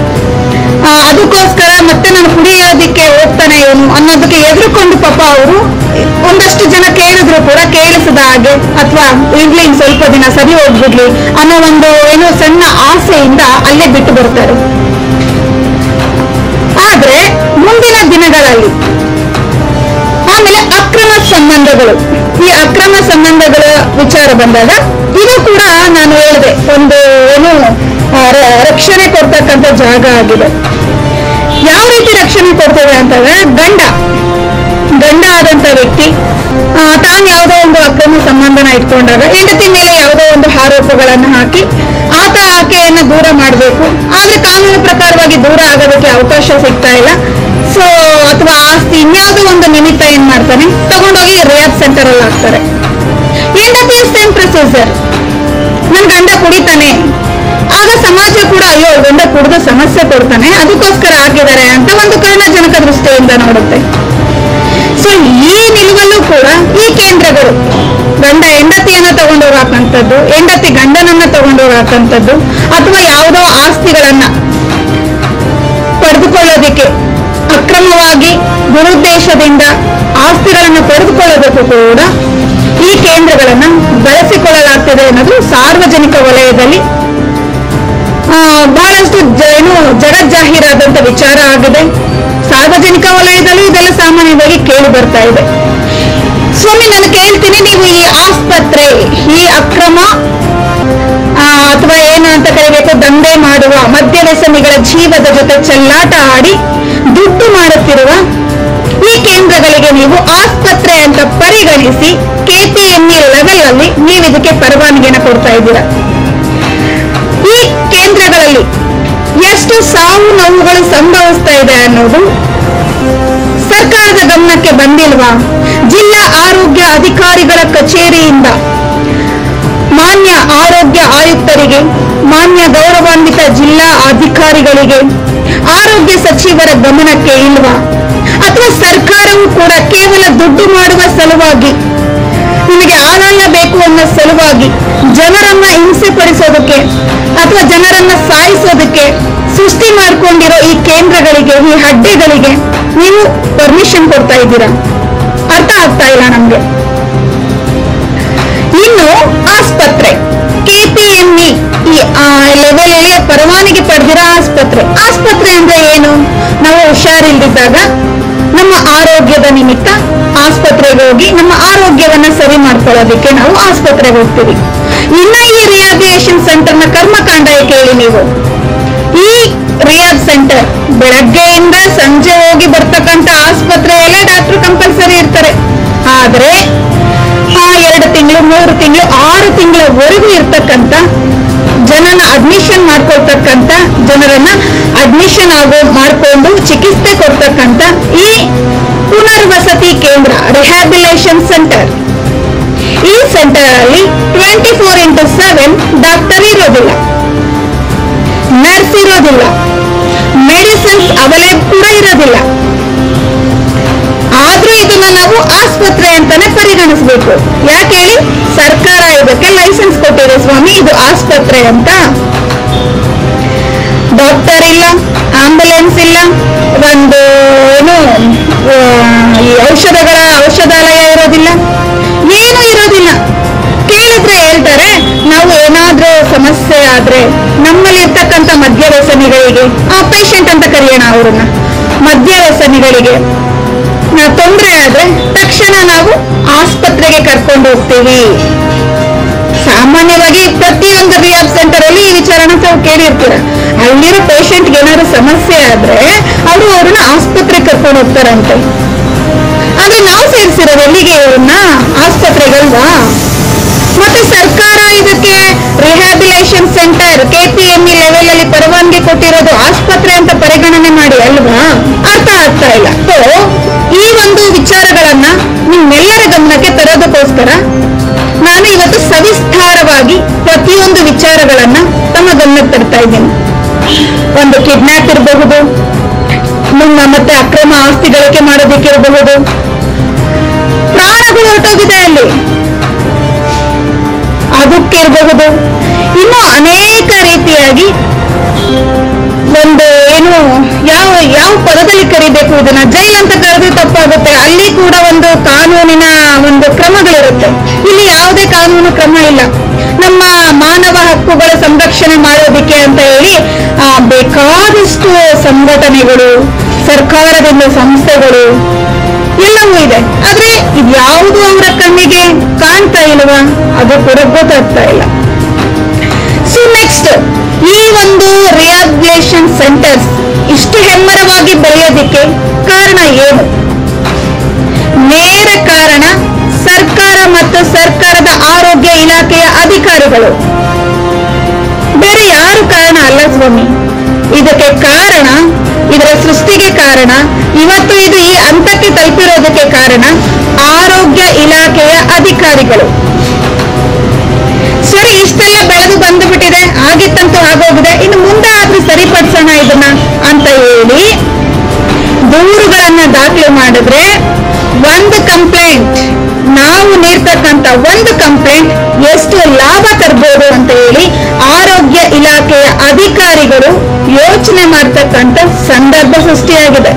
ಅದಕ್ಕೋಸ್ಕರ ಮತ್ತೆ ನಾನು ಕುಡಿಯೋದಿಕ್ಕೆ ಹೋಗ್ತಾನೆ ಇವನು ಅನ್ನೋದಕ್ಕೆ ಎದುರುಕೊಂಡು ಪಾಪ ಅವರು ಒಂದಷ್ಟು ಜನ ಕೇಳಿದ್ರು ಕೂಡ ಕೇಳಿಸದ ಹಾಗೆ, ಅಥವಾ ಇರ್ಲಿ ಸ್ವಲ್ಪ ದಿನ ಸರಿ ಹೋಗ್ಬಿಡ್ಲಿ ಅನ್ನೋ ಒಂದು ಸಣ್ಣ ಆಸೆಯಿಂದ ಅಲ್ಲೇ ಬಿಟ್ಟು ಬರ್ತಾರೆ. ಆದ್ರೆ ಮುಂದಿನ ದಿನಗಳಲ್ಲಿ ಆಮೇಲೆ ಅಕ್ರಮ ಸಂಬಂಧಗಳು, ಈ ಅಕ್ರಮ ಸಂಬಂಧಗಳ ವಿಚಾರ ಬಂದಾಗ ಇದು ಕೂಡ ನಾನು ಹೇಳಿದೆ ಒಂದು ರಕ್ಷಣೆ ಕೊಡ್ತಕ್ಕಂಥ ಜಾಗ ಆಗಿದೆ. ಯಾವ ರೀತಿ ರಕ್ಷಣೆ ಕೊಡ್ತೇವೆ ಅಂತಂದ್ರೆ, ಗಂಡ ಆದಂತ ವ್ಯಕ್ತಿ ತಾನು ಯಾವುದೋ ಒಂದು ಅಕ್ರಮ ಸಂಬಂಧನ ಇಟ್ಕೊಂಡಾಗ ಹೆಂಡತಿ ಮೇಲೆ ಯಾವುದೋ ಒಂದು ಆರೋಪಗಳನ್ನ ಹಾಕಿ ಆಕೆಯನ್ನ ದೂರ ಮಾಡಬೇಕು. ಆದ್ರೆ ಕಾನೂನು ಪ್ರಕಾರವಾಗಿ ದೂರ ಆಗೋದಕ್ಕೆ ಅವಕಾಶ ಸಿಗ್ತಾ ಇಲ್ಲ. ಸೊ ಅಥವಾ ಆಸ್ತಿ ಇನ್ಯಾವುದೋ ಒಂದು ನಿಮಿತ್ತ ಏನ್ ಮಾಡ್ತಾನೆ, ತಗೊಂಡೋಗಿ ರಿಯಾಬ್ ಸೆಂಟರ್ ಅಲ್ಲಿ ಹಾಕ್ತಾರೆ. ಹೆಂಡತಿ ಸೇಮ್ ಪ್ರೊಸೀಜರ್, ನನ್ ಗಂಡ ಕುಡಿತಾನೆ, ಆಗ ಸಮಾಜ ಕೂಡ ಅಯ್ಯೋ ಗಂಡ ಕುಡಿದು ಸಮಸ್ಯೆ ಕೊಡ್ತಾನೆ ಅದಕ್ಕೋಸ್ಕರ ಹಾಕಿದ್ದಾರೆ ಅಂತ ಒಂದು ಕರುಣಾಜನಕ ದೃಷ್ಟಿಯಿಂದ ನೋಡುತ್ತೆ. ಸೊ ಈ ನಿಲುವಲ್ಲೂ ಕೂಡ ಈ ಕೇಂದ್ರಗಳು ಗಂಡ ಹೆಂಡತಿಯನ್ನ ತಗೊಂಡೋಗಾಕಂಥದ್ದು, ಹೆಂಡತಿ ಗಂಡನನ್ನ ತಗೊಂಡೋಗಾಕಂಥದ್ದು, ಅಥವಾ ಯಾವುದೋ ಆಸ್ತಿಗಳನ್ನ ಪಡೆದುಕೊಳ್ಳೋದಿಕ್ಕೆ ಅಕ್ರಮವಾಗಿ ದುರುದ್ದೇಶದಿಂದ ಆಸ್ತಿಗಳನ್ನು ಪಡೆದುಕೊಳ್ಳೋದಕ್ಕೂ ಕೂಡ ಈ ಕೇಂದ್ರಗಳನ್ನ ಬಳಸಿಕೊಳ್ಳಲಾಗ್ತದೆ ಅನ್ನೋದು ಸಾರ್ವಜನಿಕ ವಲಯದಲ್ಲಿ ಬಹಳಷ್ಟು ಜಗಜ್ಜಾಹೀರಾದಂತ ವಿಚಾರ ಆಗಿದೆ. ಸಾರ್ವಜನಿಕ ವಲಯದಲ್ಲಿ ಇದೆಲ್ಲ ಸಾಮಾನ್ಯವಾಗಿ ಕೇಳಿ ಬರ್ತಾ ಇದೆ. ಸ್ವಾಮಿ, ನಾನು ಕೇಳ್ತೀನಿ, ನೀವು ಈ ಆಸ್ಪತ್ರೆ, ಈ ಅಕ್ರಮ ಅಥವಾ ಏನು ಅಂತ ಕರಿಬೇಕು, ದಂಧೆ ಮಾಡುವ ಮದ್ಯವ್ಯಸನಿಗಳ ಜೀವದ ಜೊತೆ ಚೆಲ್ಲಾಟ ಆಡಿ ದುಡ್ಡು ಮಾಡುತ್ತಿರುವ ಈ ಕೇಂದ್ರಗಳಿಗೆ ನೀವು ಆಸ್ಪತ್ರೆ ಅಂತ ಪರಿಗಣಿಸಿ KPME ಲೆವೆಲ್ ಅಲ್ಲಿ ನೀವು ಇದಕ್ಕೆ ಪರವಾನಗಿಯನ್ನು ಕೊಡ್ತಾ ಇದ್ದೀರಾ. ಈ ಕೇಂದ್ರಗಳಲ್ಲಿ ಎಷ್ಟು ಸಾವು ನೋವುಗಳು ಸಂಭವಿಸ್ತಾ ಇದೆ ಅನ್ನೋದು ಸರ್ಕಾರದ ಗಮನಕ್ಕೆ ಬಂದಿಲ್ವಾ? ಜಿಲ್ಲಾ ಆರೋಗ್ಯ ಅಧಿಕಾರಿಗಳ ಕಚೇರಿಯಿಂದ ಮಾನ್ಯ ಆರೋಗ್ಯ ಆಯುಕ್ತರಿಗೆ, ಮಾನ್ಯ ಗೌರವಾನ್ವಿತ ಜಿಲ್ಲಾ ಅಧಿಕಾರಿಗಳಿಗೆ, ಆರೋಗ್ಯ ಸಚಿವರ ಗಮನಕ್ಕೆ ಇಲ್ವಾ? ಅಥವಾ ಸರ್ಕಾರವು ಕೂಡ ಕೇವಲ ದುಡ್ಡು ಮಾಡುವ ಸಲುವಾಗಿ, ನಿಮಗೆ ಆದಾಯ ಬೇಕು ಅನ್ನೋ ಸಲುವಾಗಿ ಜನರನ್ನ ಹಿಂಸೆ ಪಡಿಸೋದಕ್ಕೆ ಅಥವಾ ಜನರನ್ನ ಸಾಯಿಸೋದಕ್ಕೆ ಸೃಷ್ಟಿ ಮಾಡ್ಕೊಂಡಿರೋ ಈ ಕೇಂದ್ರಗಳಿಗೆ, ಈ ಅಡ್ಡೆಗಳಿಗೆ ನೀವು ಪರ್ಮಿಷನ್ ಕೊಡ್ತಾ ಇದ್ದೀರಾ? ಅರ್ಥ ಆಗ್ತಾ ಇಲ್ಲ ನಮ್ಗೆ. ಇನ್ನು ಆಸ್ಪತ್ರೆ, KPME ಈ ಲೆವೆಲ್ ಅಲ್ಲಿ ಪರವಾನಗಿ ಪಡೆದಿರೋ ಆಸ್ಪತ್ರೆ ಅಂದ್ರೆ ಏನು? ನಾವು ಹುಷಾರಿಲ್ದಿದ್ದಾಗ ನಮ್ಮ ಆರೋಗ್ಯದ ನಿಮಿತ್ತ ಆಸ್ಪತ್ರೆಗೆ ಹೋಗಿ ನಮ್ಮ ಆರೋಗ್ಯವನ್ನ ಸರಿ ಮಾಡ್ಕೊಳ್ಳೋದಕ್ಕೆ ನಾವು ಆಸ್ಪತ್ರೆಗೆ ಹೋಗ್ತೀವಿ. ಇನ್ನ ಈ ರಿಹಾಬಿಲಿಟೇಷನ್ ಸೆಂಟರ್ನ ಕರ್ಮಕಾಂಡ ಕೇಳಿ ನೀವು. ಈ ರಿಹಾಬ್ ಸೆಂಟರ್ ಬೆಳಗ್ಗೆಯಿಂದ ಸಂಜೆ ಹೋಗಿ ಬರ್ತಕ್ಕಂಥ ಆಸ್ಪತ್ರೆಯಲ್ಲೇ ಡಾಕ್ಟರ್ ಕಂಪಲ್ಸರಿ ಇರ್ತಾರೆ. ಆದ್ರೆ ಆ 2 ತಿಂಗಳು, 3 ತಿಂಗಳು, 6 ತಿಂಗಳವರೆಗೂ ಇರ್ತಕ್ಕಂಥ ಜನನ ಅಡ್ಮಿಷನ್ ಮಾಡ್ಕೊಳ್ತಕ್ಕಂಥ, ಜನರನ್ನ ಅಡ್ಮಿಷನ್ ಮಾಡ್ಕೊಂಡು ಚಿಕಿತ್ಸೆ ಕೊಡ್ತಕ್ಕಂಥ ಈ ಪುನರ್ವಸತಿ ಕೇಂದ್ರ, ರಿಹ್ಯಾಬಿಲಿಟೇಷನ್ ಸೆಂಟರ್, ಈ ಸೆಂಟರ್ ಅಲ್ಲಿ 24x7 ಡಾಕ್ಟರ್ ಇರೋದಿಲ್ಲ, ನರ್ಸ್ ಇರೋದಿಲ್ಲ, ಮೆಡಿಸಿನ್ಸ್ ಅವೈಲೇಬಲ್ ಕೂಡ ಇರೋದಿಲ್ಲ. ಆದ್ರೂ ಇದನ್ನ ನಾವು ಆಸ್ಪತ್ರೆ ಅಂತಾನೆ ಪರಿಗಣಿಸಬೇಕು. ಯಾಕೆ ಹೇಳಿ? ಸರ್ಕಾರ ಇದಕ್ಕೆ ಲೈಸೆನ್ಸ್ ಕೊಟ್ಟಿದೆ, ಸ್ವಾಮಿ ಇದು ಆಸ್ಪತ್ರೆ ಅಂತ. ಡಾಕ್ಟರ್ ಇಲ್ಲ, ಆಂಬುಲೆನ್ಸ್ ಇಲ್ಲ, ಒಂದು ಏನು ಔಷಧಾಲಯ ಇರೋದಿಲ್ಲ, ಏನು ಇರೋದಿಲ್ಲ. ಕೇಳಿದ್ರೆ ಹೇಳ್ತಾರೆ, ನಾವು ಏನಾದ್ರೂ ಸಮಸ್ಯೆ ಆದ್ರೆ ನಮ್ಮಲ್ಲಿ ಇರ್ತಕ್ಕಂಥ ಮದ್ಯವ್ಯಸನಿಗಳಿಗೆ, ಆ ಪೇಷಂಟ್ ಅಂತ ಕರೆಯೋಣ ಅವ್ರನ್ನ, ಮದ್ಯವ್ಯಸನಿಗಳಿಗೆ ತೊಂದರೆ ಆದ್ರೆ ತಕ್ಷಣ ನಾವು ಆಸ್ಪತ್ರೆಗೆ ಕರ್ಕೊಂಡು ಹೋಗ್ತೀವಿ. ಸಾಮಾನ್ಯವಾಗಿ ಪ್ರತಿಯೊಂದು ರಿಹಾಬ್ ಸೆಂಟರ್ ಅಲ್ಲಿ ಈ ವಿಚಾರನ ತಾವು ಕೇಳಿರ್ತೀರ. ಅಲ್ಲಿರೋ ಪೇಷಂಟ್ಗೆ ಏನಾದ್ರು ಸಮಸ್ಯೆ ಆದ್ರೆ ಅವರು ಅವ್ರನ್ನ ಆಸ್ಪತ್ರೆಗೆ ಕರ್ಕೊಂಡು ಹೋಗ್ತಾರಂತೆ. ಆದ್ರೆ ನಾವು ಸೇರಿಸಿರೋದು ಎಲ್ಲಿಗೆ ಇವ್ರನ್ನ? ಆಸ್ಪತ್ರೆಗಲ್ವಾ? ಮತ್ತೆ ಸರ್ಕಾರ ಇದಕ್ಕೆ ರಿಹ್ಯಾಬಿಲಿಟೇಷನ್ ಸೆಂಟರ್ KPME ಲೆವೆಲ್ ಅಲ್ಲಿ ಪರವಾನಗಿ ಕೊಟ್ಟಿರೋದು ಆಸ್ಪತ್ರೆ ಅಂತ ಪರಿಗಣನೆ ಮಾಡಿ ಅಲ್ವಾ? ಅರ್ಥ ಆಗ್ತಾ ಇಲ್ಲ. ಈ ಒಂದು ವಿಚಾರಗಳನ್ನ ನಿಮ್ಮೆಲ್ಲರ ಗಮನಕ್ಕೆ ತರೋದಕ್ಕೋಸ್ಕರ ನಾನು ಇವತ್ತು ಸವಿಸ್ತಾರವಾಗಿ ಪ್ರತಿಯೊಂದು ವಿಚಾರಗಳನ್ನ ತಮ್ಮ ಗಮನಕ್ಕೆ ತರ್ತಾ ಇದ್ದೀನಿ. ಒಂದು ಕಿಡ್ನಾಪ್ ಇರಬಹುದು, ಮತ್ತೆ ಅಕ್ರಮ ಆಸ್ತಿ ಗಳಿಕೆ ಮಾಡೋದಕ್ಕಿರಬಹುದು, ಪ್ರಾಣಗಳು ಹೊರಟೋಗಿದೆ ಅಲ್ಲಿ ಅದಕ್ಕಿರಬಹುದು, ಇನ್ನು ಅನೇಕ ರೀತಿಯಾಗಿ ಒಂದು ಏನು ಯಾವ ಪದದಲ್ಲಿ ಕರಿಬೇಕು ಇದನ್ನ, ಜೈಲ್ ಅಂತ ಕರೆದ್ರೆ ತಪ್ಪಾಗುತ್ತೆ. ಅಲ್ಲಿ ಕೂಡ ಒಂದು ಕಾನೂನಿನ ಒಂದು ಕ್ರಮಗಳಿರುತ್ತೆ. ಇಲ್ಲಿ ಯಾವುದೇ ಕಾನೂನು ಕ್ರಮ ಇಲ್ಲ. ನಮ್ಮ ಮಾನವ ಹಕ್ಕುಗಳ ಸಂರಕ್ಷಣೆ ಮಾಡೋದಿಕ್ಕೆ ಅಂತ ಹೇಳಿ ಬೇಕಾದಷ್ಟು ಸಂಘಟನೆಗಳು, ಸರ್ಕಾರದಿಂದ ಸಂಸ್ಥೆಗಳು ಎಲ್ಲವೂ ಇದೆ. ಆದ್ರೆ ಇದ್ಯಾವುದು ಅವರ ಕಣ್ಣಿಗೆ ಕಾಣ್ತಾ ಇಲ್ವಾ? ಅದು ಕೂಡ ಗೊತ್ತಾಗ್ತಾ ಇಲ್ಲ. ಸೊ ನೆಕ್ಸ್ಟ್, ಈ ಒಂದು ರಿಹ್ಯಾಬಿಲಿಟೇಷನ್ ಸೆಂಟರ್ಸ್ ಇಷ್ಟು ಹೆಮ್ಮರವಾಗಿ ಬೆಳೆಯೋದಿಕ್ಕೆ ಕಾರಣ ಏನು? ನೇರ ಕಾರಣ ಸರ್ಕಾರ ಮತ್ತು ಸರ್ಕಾರದ ಆರೋಗ್ಯ ಇಲಾಖೆಯ ಅಧಿಕಾರಿಗಳು. ಬೇರೆ ಯಾರು ಕಾರಣ ಅಲ್ಲ ಸ್ವಾಮಿ. ಇದಕ್ಕೆ ಕಾರಣ, ಇದರ ಸೃಷ್ಟಿಗೆ ಕಾರಣ, ಇವತ್ತು ಇದು ಈ ಹಂತಕ್ಕೆ ತಲುಪಿರೋದಕ್ಕೆ ಕಾರಣ ಆರೋಗ್ಯ ಇಲಾಖೆಯ ಅಧಿಕಾರಿಗಳು. ಸರಿ, ಇಷ್ಟೆಲ್ಲ ಬೆಳೆದು ಬಂದು ಬಿಟ್ಟಿದೆ, ಆಗಿತ್ತಂತೂ ಆಗೋಗಿದೆ, ಇನ್ನು ಮುಂದೆ ಆದ್ರೂ ಸರಿಪಡಿಸೋಣ ಇದನ್ನ ಅಂತ ಹೇಳಿ ದೂರುಗಳನ್ನ ದಾಖಲೆ ಮಾಡಿದ್ರೆ ಒಂದು ಕಂಪ್ಲೇಂಟ್, ನಾವು ನೀಡ್ತಕ್ಕಂಥ ಒಂದು ಕಂಪ್ಲೇಂಟ್ ಎಷ್ಟು ಲಾಭ ತರಬಹುದು ಅಂತ ಹೇಳಿ ಆರೋಗ್ಯ ಇಲಾಖೆಯ ಅಧಿಕಾರಿಗಳು ಯೋಚನೆ ಮಾಡ್ತಕ್ಕಂಥ ಸಂದರ್ಭ ಸೃಷ್ಟಿಯಾಗಿದೆ.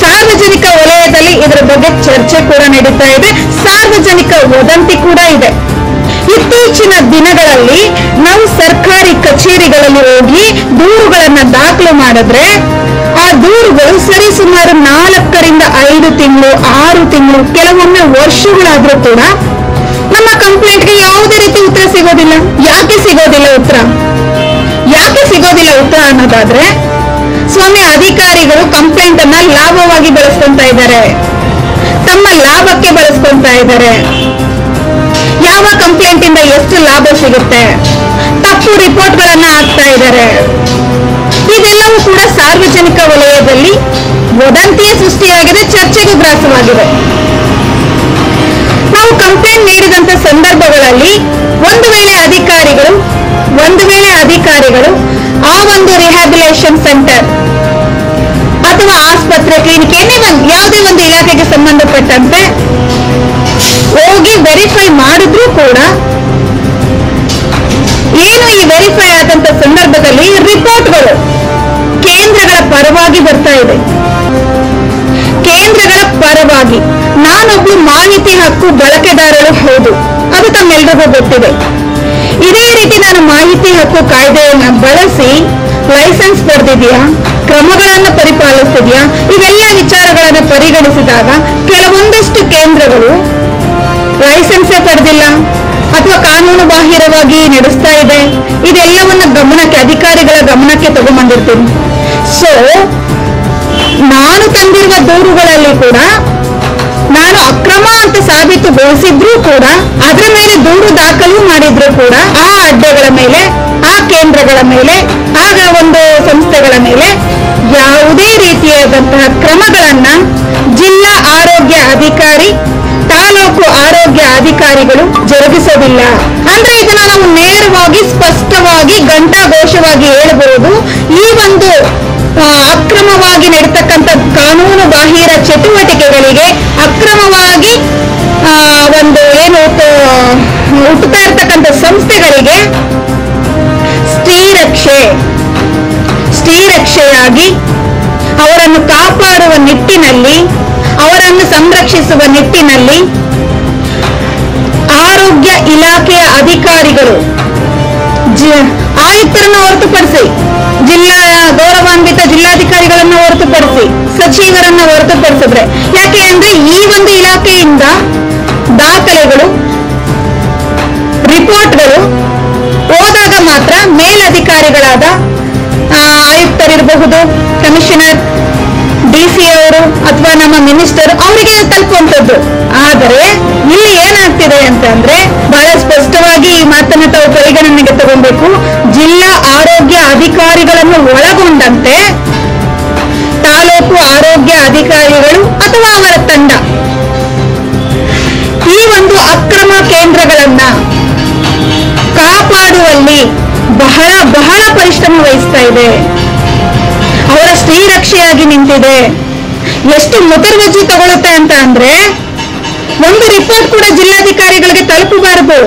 ಸಾರ್ವಜನಿಕ ವಲಯದಲ್ಲಿ ಇದರ ಬಗ್ಗೆ ಚರ್ಚೆ ಕೂಡ ನಡೀತಾ ಇದೆ, ಸಾರ್ವಜನಿಕ ವದಂತಿ ಕೂಡ ಇದೆ. ಇತ್ತೀಚಿನ ದಿನಗಳಲ್ಲಿ ನಾವು ಸರ್ಕಾರಿ ಕಚೇರಿಗಳಲ್ಲಿ ಹೋಗಿ ದೂರುಗಳನ್ನ ದಾಖಲು ಮಾಡಿದ್ರೆ ಆ ದೂರುಗಳು ಸರಿ ಸುಮಾರು 4ರಿಂದ 5 ತಿಂಗಳು, 6 ತಿಂಗಳು, ಕೆಲವೊಮ್ಮೆ ವರ್ಷಗಳಾದ್ರೂ ಕೂಡ ನಮ್ಮ ಕಂಪ್ಲೇಂಟ್ಗೆ ಯಾವುದೇ ರೀತಿ ಉತ್ತರ ಸಿಗೋದಿಲ್ಲ. ಯಾಕೆ ಸಿಗೋದಿಲ್ಲ ಉತ್ತರ? ಯಾಕೆ ಸಿಗೋದಿಲ್ಲ ಉತ್ತರ ಅನ್ನೋದಾದ್ರೆ, ಸ್ವಾಮಿ ಅಧಿಕಾರಿಗಳು ಕಂಪ್ಲೇಂಟ್ ಅನ್ನ ಲಾಭವಾಗಿ ಬಳಸ್ಕೊಂತ ಇದ್ದಾರೆ, ತಮ್ಮ ಲಾಭಕ್ಕೆ ಬಳಸ್ಕೊಂತ ಇದ್ದಾರೆ. ಯಾವ ಕಂಪ್ಲೇಂಟ್ ಇಂದ ಎಷ್ಟು ಲಾಭ ಸಿಗುತ್ತೆ, ತಪ್ಪು ರಿಪೋರ್ಟ್ ಗಳನ್ನ ಹಾಕ್ತಾ ಇದ್ದಾರೆ. ಇದೆಲ್ಲವೂ ಕೂಡ ಸಾರ್ವಜನಿಕ ವಲಯದಲ್ಲಿ ವದಂತಿಯ ಸೃಷ್ಟಿಯಾಗಿದೆ, ಚರ್ಚೆಗೂ ಗ್ರಾಸವಾಗಿದೆ. ನಾವು ಕಂಪ್ಲೇಂಟ್ ನೀಡಿದಂತ ಸಂದರ್ಭಗಳಲ್ಲಿ ಒಂದು ವೇಳೆ ಅಧಿಕಾರಿಗಳು ಆ ಒಂದು ರಿಹ್ಯಾಬಿಲಿಟೇಷನ್ ಸೆಂಟರ್ ಅಥವಾ ಆಸ್ಪತ್ರೆ, ಕ್ಲಿನಿಕ್, ಯಾವುದೇ ಒಂದು ಇಲಾಖೆಗೆ ಸಂಬಂಧಪಟ್ಟಂತೆ ಹೋಗಿ ವೆರಿಫೈ ಮಾಡಿದ್ರೂ ಕೂಡ ಏನು ಈ ವೆರಿಫೈ ಆದಂತ ಸಂದರ್ಭದಲ್ಲಿ ರಿಪೋರ್ಟ್ಗಳು ಕೇಂದ್ರಗಳ ಪರವಾಗಿ ಬರ್ತಾ ಇದೆ. ಕೇಂದ್ರಗಳ ಪರವಾಗಿ ನಾನೊಬ್ಳು ಮಾಹಿತಿ ಹಕ್ಕು ಬಳಕೆದಾರಳು, ಹೌದು, ಅದು ತಮ್ಮೆಲ್ಲರಿಗೂ ಗೊತ್ತಿದೆ. ಇದೇ ರೀತಿ ನಾನು ಮಾಹಿತಿ ಹಕ್ಕು ಕಾಯ್ದೆಯನ್ನ ಬಳಸಿ ಲೈಸೆನ್ಸ್ ಪಡೆದಿದೆಯಾ, ಕ್ರಮಗಳನ್ನು ಪರಿಪಾಲಿಸ್ತಿದೆಯಾ, ಇವೆಲ್ಲ ವಿಚಾರಗಳನ್ನು ಪರಿಗಣಿಸಿದಾಗ ಕೆಲವೊಂದಷ್ಟು ಕೇಂದ್ರಗಳು ಲೈಸೆನ್ಸೇ ಪಡೆದಿಲ್ಲ ಅಥವಾ ಕಾನೂನು ಬಾಹಿರವಾಗಿ ನಡೆಸ್ತಾ ಇದೆ. ಇದೆಲ್ಲವನ್ನ ಅಧಿಕಾರಿಗಳ ಗಮನಕ್ಕೆ ತಗೊಂಡ್ಬಂದಿರ್ತೀನಿ. ಸೊ ನಾನು ತಂದಿರುವ ದೂರುಗಳಲ್ಲಿ ಕೂಡ ನಾನು ಅಕ್ರಮ ಅಂತ ಸಾಬೀತುಗೊಳಿಸಿದ್ರೂ ಕೂಡ, ಅದರ ಮೇಲೆ ದೂರು ದಾಖಲು ಮಾಡಿದ್ರು ಕೂಡ, ಆ ಅಡ್ಡೆಗಳ ಮೇಲೆ, ಆ ಕೇಂದ್ರಗಳ ಮೇಲೆ, ಆಗ ಒಂದು ಸಂಸ್ಥೆಗಳ ಮೇಲೆ ಯಾವುದೇ ರೀತಿಯಾದಂತಹ ಕ್ರಮಗಳನ್ನ ಜಿಲ್ಲಾ ಆರೋಗ್ಯ ಅಧಿಕಾರಿ, ತಾಲೂಕು ಆರೋಗ್ಯ ಅಧಿಕಾರಿಗಳು ಜರುಗಿಸೋದಿಲ್ಲ. ಅಂದ್ರೆ ಇದನ್ನ ನಾವು ನೇರವಾಗಿ, ಸ್ಪಷ್ಟವಾಗಿ, ಘಂಟಾಘೋಷವಾಗಿ ಹೇಳಬಹುದು. ಈ ಒಂದು ಅಕ್ರಮವಾಗಿ ನಡೀತಕ್ಕಂಥ ಕಾನೂನು ಬಾಹಿರ ಚಟುವಟಿಕೆಗಳಿಗೆ, ಅಕ್ರಮವಾಗಿ ಒಂದು ಏನು ಹುಟ್ಟುತ್ತಾ ಇರ್ತಕ್ಕಂಥ ಸಂಸ್ಥೆಗಳಿಗೆ ಶ್ರೀರಕ್ಷೆಯಾಗಿ ಅವರನ್ನು ಕಾಪಾಡುವ ನಿಟ್ಟಿನಲ್ಲಿ, ಅವರನ್ನು ಸಂರಕ್ಷಿಸುವ ನಿಟ್ಟಿನಲ್ಲಿ ಆರೋಗ್ಯ ಇಲಾಖೆಯ ಅಧಿಕಾರಿಗಳು, ಆಯುಕ್ತರನ್ನು ಹೊರತುಪಡಿಸಿ, ಗೌರವಾನ್ವಿತ ಜಿಲ್ಲಾಧಿಕಾರಿಗಳನ್ನ ಹೊರತುಪಡಿಸಿ, ಸಚಿವರನ್ನ ಹೊರತುಪಡಿಸಿದ್ರೆ, ಯಾಕೆ ಅಂದ್ರೆ ಈ ಒಂದು ಇಲಾಖೆಯಿಂದ ದಾಖಲೆಗಳು, ರಿಪೋರ್ಟ್ಗಳು ಹೋದಾಗ ಮಾತ್ರ ಮೇಲಧಿಕಾರಿಗಳಾದ ಆಯುಕ್ತರಿರಬಹುದು, ಕಮಿಷನರ್, ಡಿಸಿ ಅವರು ಅಥವಾ ನಮ್ಮ ಮಿನಿಸ್ಟರ್ ಅವರಿಗೆ ತಲುಪುವಂಥದ್ದು. ಆದರೆ ಇಲ್ಲಿ ಏನಾಗ್ತಿದೆ ಅಂತಂದ್ರೆ, ಬಹಳ ಸ್ಪಷ್ಟವಾಗಿ ಈ ಮಾತನ್ನು ತಾವು ಪರಿಗಣನೆಗೆ ತಗೊಳ್ಬೇಕು. ಜಿಲ್ಲಾ ಆರೋಗ್ಯ ಅಧಿಕಾರಿಗಳನ್ನು ಒಳಗೊಂಡಂತೆ ತಾಲೂಕು ಆರೋಗ್ಯ ಅಧಿಕಾರಿಗಳು ಅಥವಾ ಅವರ ತಂಡ ಈ ಒಂದು ಅಕ್ರಮ ಕೇಂದ್ರಗಳನ್ನ ಕಾಪಾಡುವಲ್ಲಿ ಬಹಳ ಬಹಳ ಪರಿಶ್ರಮ ವಹಿಸ್ತಾ ಇದೆ. ಅವರ ಶ್ರೀರಕ್ಷೆಯಾಗಿ ನಿಂತಿದೆ. ಎಷ್ಟು ಮುತುರ್ವಜಿ ತಗೊಳುತ್ತೆ ಅಂತ ಅಂದ್ರೆ, ಒಂದು ರಿಪೋರ್ಟ್ ಕೂಡ ಜಿಲ್ಲಾಧಿಕಾರಿಗಳಿಗೆ ತಲುಪಬಾರದು,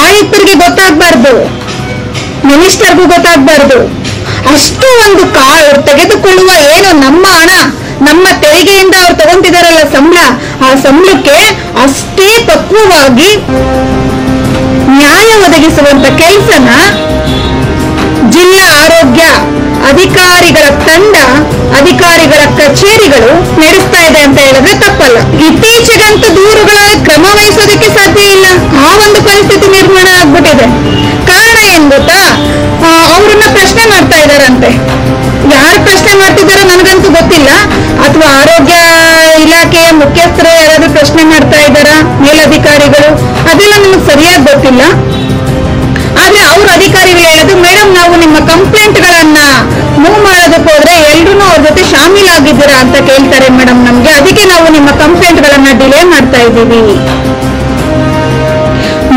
ಆಯುಕ್ತರಿಗೆ ಗೊತ್ತಾಗಬಾರ್ದು, ಮಿನಿಸ್ಟರ್ಗೂ ಗೊತ್ತಾಗಬಾರ್ದು. ಅಷ್ಟು ಒಂದು ತೆಗೆದುಕೊಳ್ಳುವ ಏನು ನಮ್ಮ ಹಣ, ನಮ್ಮ ತೆರಿಗೆಯಿಂದ ಅವ್ರು ತಗೊಂತಿದಾರಲ್ಲ ಸಂಬಳ, ಆ ಸಂಬಳಕ್ಕೆ ಅಷ್ಟೇ ಪಕ್ವವಾಗಿ ನ್ಯಾಯ ಒದಗಿಸುವಂತ ಕೆಲಸನ ಜಿಲ್ಲಾ ಆರೋಗ್ಯ ಅಧಿಕಾರಿಗಳ ತಂಡ, ಅಧಿಕಾರಿಗಳ ಕಚೇರಿಗಳು ನಡೆಸ್ತಾ ಇದೆ ಅಂತ ಹೇಳಿದ್ರೆ ತಪ್ಪಲ್ಲ. ಇತ್ತೀಚೆಗಂತೂ ದೂರುಗಳ ಕ್ರಮ ವಹಿಸೋದಕ್ಕೆ ಸಾಧ್ಯ ಇಲ್ಲ, ಆ ಒಂದು ಪರಿಸ್ಥಿತಿ ನಿರ್ಮಾಣ ಆಗ್ಬಿಟ್ಟಿದೆ. ಕಾರಣ ಏನ್ ಗೊತ್ತಾ? ಅವ್ರನ್ನ ಪ್ರಶ್ನೆ ಮಾಡ್ತಾ ಇದಾರಂತೆ. ಯಾರು ಪ್ರಶ್ನೆ ಮಾಡ್ತಿದಾರೋ ನನಗಂತೂ ಗೊತ್ತಿಲ್ಲ, ಅಥವಾ ಆರೋಗ್ಯ ಇಲಾಖೆಯ ಮುಖ್ಯಸ್ಥರು ಯಾರಾದ್ರೂ ಪ್ರಶ್ನೆ ಮಾಡ್ತಾ ಇದ್ದಾರಾ, ಮೇಲಧಿಕಾರಿಗಳು, ಅದೆಲ್ಲ ನಮಗೆ ಸರಿಯಾಗಿ ಗೊತ್ತಿಲ್ಲ. ಆದ್ರೆ ಅವ್ರ ಅಧಿಕಾರಿಗಳು ಹೇಳೋದು, ಮೇಡಮ್ ನಾವು ನಿಮ್ಮ ಕಂಪ್ಲೇಂಟ್ಗಳನ್ನ ಮೂವ್ ಮಾಡೋದಕ್ಕೆ ಹೋದ್ರೆ ಎಲ್ರೂ ಅವ್ರ ಜೊತೆ ಶಾಮೀಲಾಗಿದ್ದೀರಾ ಅಂತ ಕೇಳ್ತಾರೆ ಮೇಡಮ್ ನಮ್ಗೆ, ಅದಕ್ಕೆ ನಾವು ನಿಮ್ಮ ಕಂಪ್ಲೇಂಟ್ಗಳನ್ನ ಡಿಲೇ ಮಾಡ್ತಾ ಇದ್ದೀವಿ.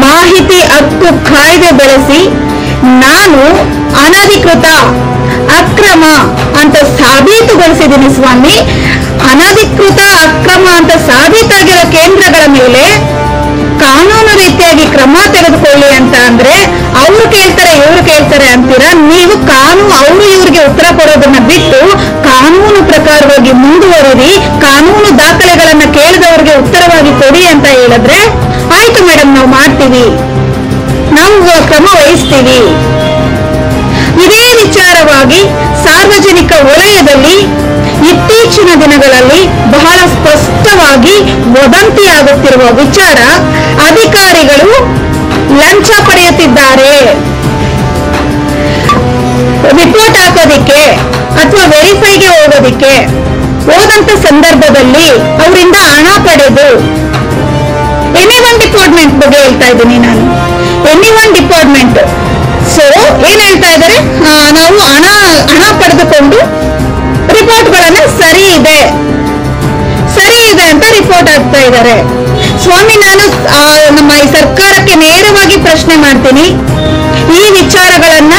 ಮಾಹಿತಿ ಹಕ್ಕು ಕಾಯ್ದೆ ಬಳಸಿ ನಾನು ಅನಧಿಕೃತ, ಅಕ್ರಮ ಅಂತ ಸಾಬೀತುಗೊಳಿಸಿದ್ದೀನಿ ಸ್ವಾಮಿ. ಅನಧಿಕೃತ, ಅಕ್ರಮ ಅಂತ ಸಾಬೀತಾಗಿರೋ ಕೇಂದ್ರಗಳ ಮೇಲೆ ಕಾನೂನು ರೀತಿಯಾಗಿ ಕ್ರಮ ತೆಗೆದುಕೊಳ್ಳಿ ಅಂತ ಅಂದ್ರೆ ಅವ್ರು ಕೇಳ್ತಾರೆ, ಇವ್ರು ಕೇಳ್ತಾರೆ ಅಂತೀರಾ. ನೀವು ಅವರು ಇವ್ರಿಗೆ ಉತ್ತರ ಕೊಡೋದನ್ನ ಬಿಟ್ಟು ಕಾನೂನು ಪ್ರಕಾರವಾಗಿ ಮುಂದುವರಿರಿ, ಕಾನೂನು ದಾಖಲೆಗಳನ್ನ ಕೇಳಿದವರಿಗೆ ಉತ್ತರವಾಗಿ ಕೊಡಿ ಅಂತ ಹೇಳಿದ್ರೆ, ಆಯ್ತು ಮೇಡಮ್ ನಾವು ಮಾಡ್ತೀವಿ, ನಾವು ಕ್ರಮ ವಹಿಸ್ತೀವಿ. ಇದೇ ವಿಚಾರವಾಗಿ ಸಾರ್ವಜನಿಕ ವಲಯದಲ್ಲಿ ಇತ್ತೀಚಿನ ದಿನಗಳಲ್ಲಿ ಬಹಳ ಸ್ಪಷ್ಟವಾಗಿ ವದಂತಿಯಾಗುತ್ತಿರುವ ವಿಚಾರ, ಅಧಿಕಾರಿಗಳು ಲಂಚ ಪಡೆಯುತ್ತಿದ್ದಾರೆ. ರಿಪೋರ್ಟ್ ಹಾಕೋದಿಕ್ಕೆ ಅಥವಾ ವೆರಿಫೈಗೆ ಹೋಗೋದಿಕ್ಕೆ ಹೋದಂತ ಸಂದರ್ಭದಲ್ಲಿ ಅವರಿಂದ ಹಣ ಪಡೆದು, ಎನಿ ಒನ್ ಡಿಪಾರ್ಟ್ಮೆಂಟ್ ಬಗ್ಗೆ ಹೇಳ್ತಾ ಇದ್ದೀನಿ ನಾನು, ಎನಿ ಒನ್ ಡಿಪಾರ್ಟ್ಮೆಂಟ್. ಸೊ ಏನ್ ಹೇಳ್ತಾ ಇದ್ದಾರೆ, ನಾವು ಹಣ ಪಡೆದುಕೊಂಡು ರಿಪೋರ್ಟ್ಗಳನ್ನ ಸರಿ ಇದೆ ಅಂತ ರಿಪೋರ್ಟ್ ಆಗ್ತಾ ಇದ್ದಾರೆ. ಸ್ವಾಮಿ, ನಾನು ನಮ್ಮ ಈ ಸರ್ಕಾರಕ್ಕೆ ನೇರವಾಗಿ ಪ್ರಶ್ನೆ ಮಾಡ್ತೀನಿ. ಈ ವಿಚಾರಗಳನ್ನ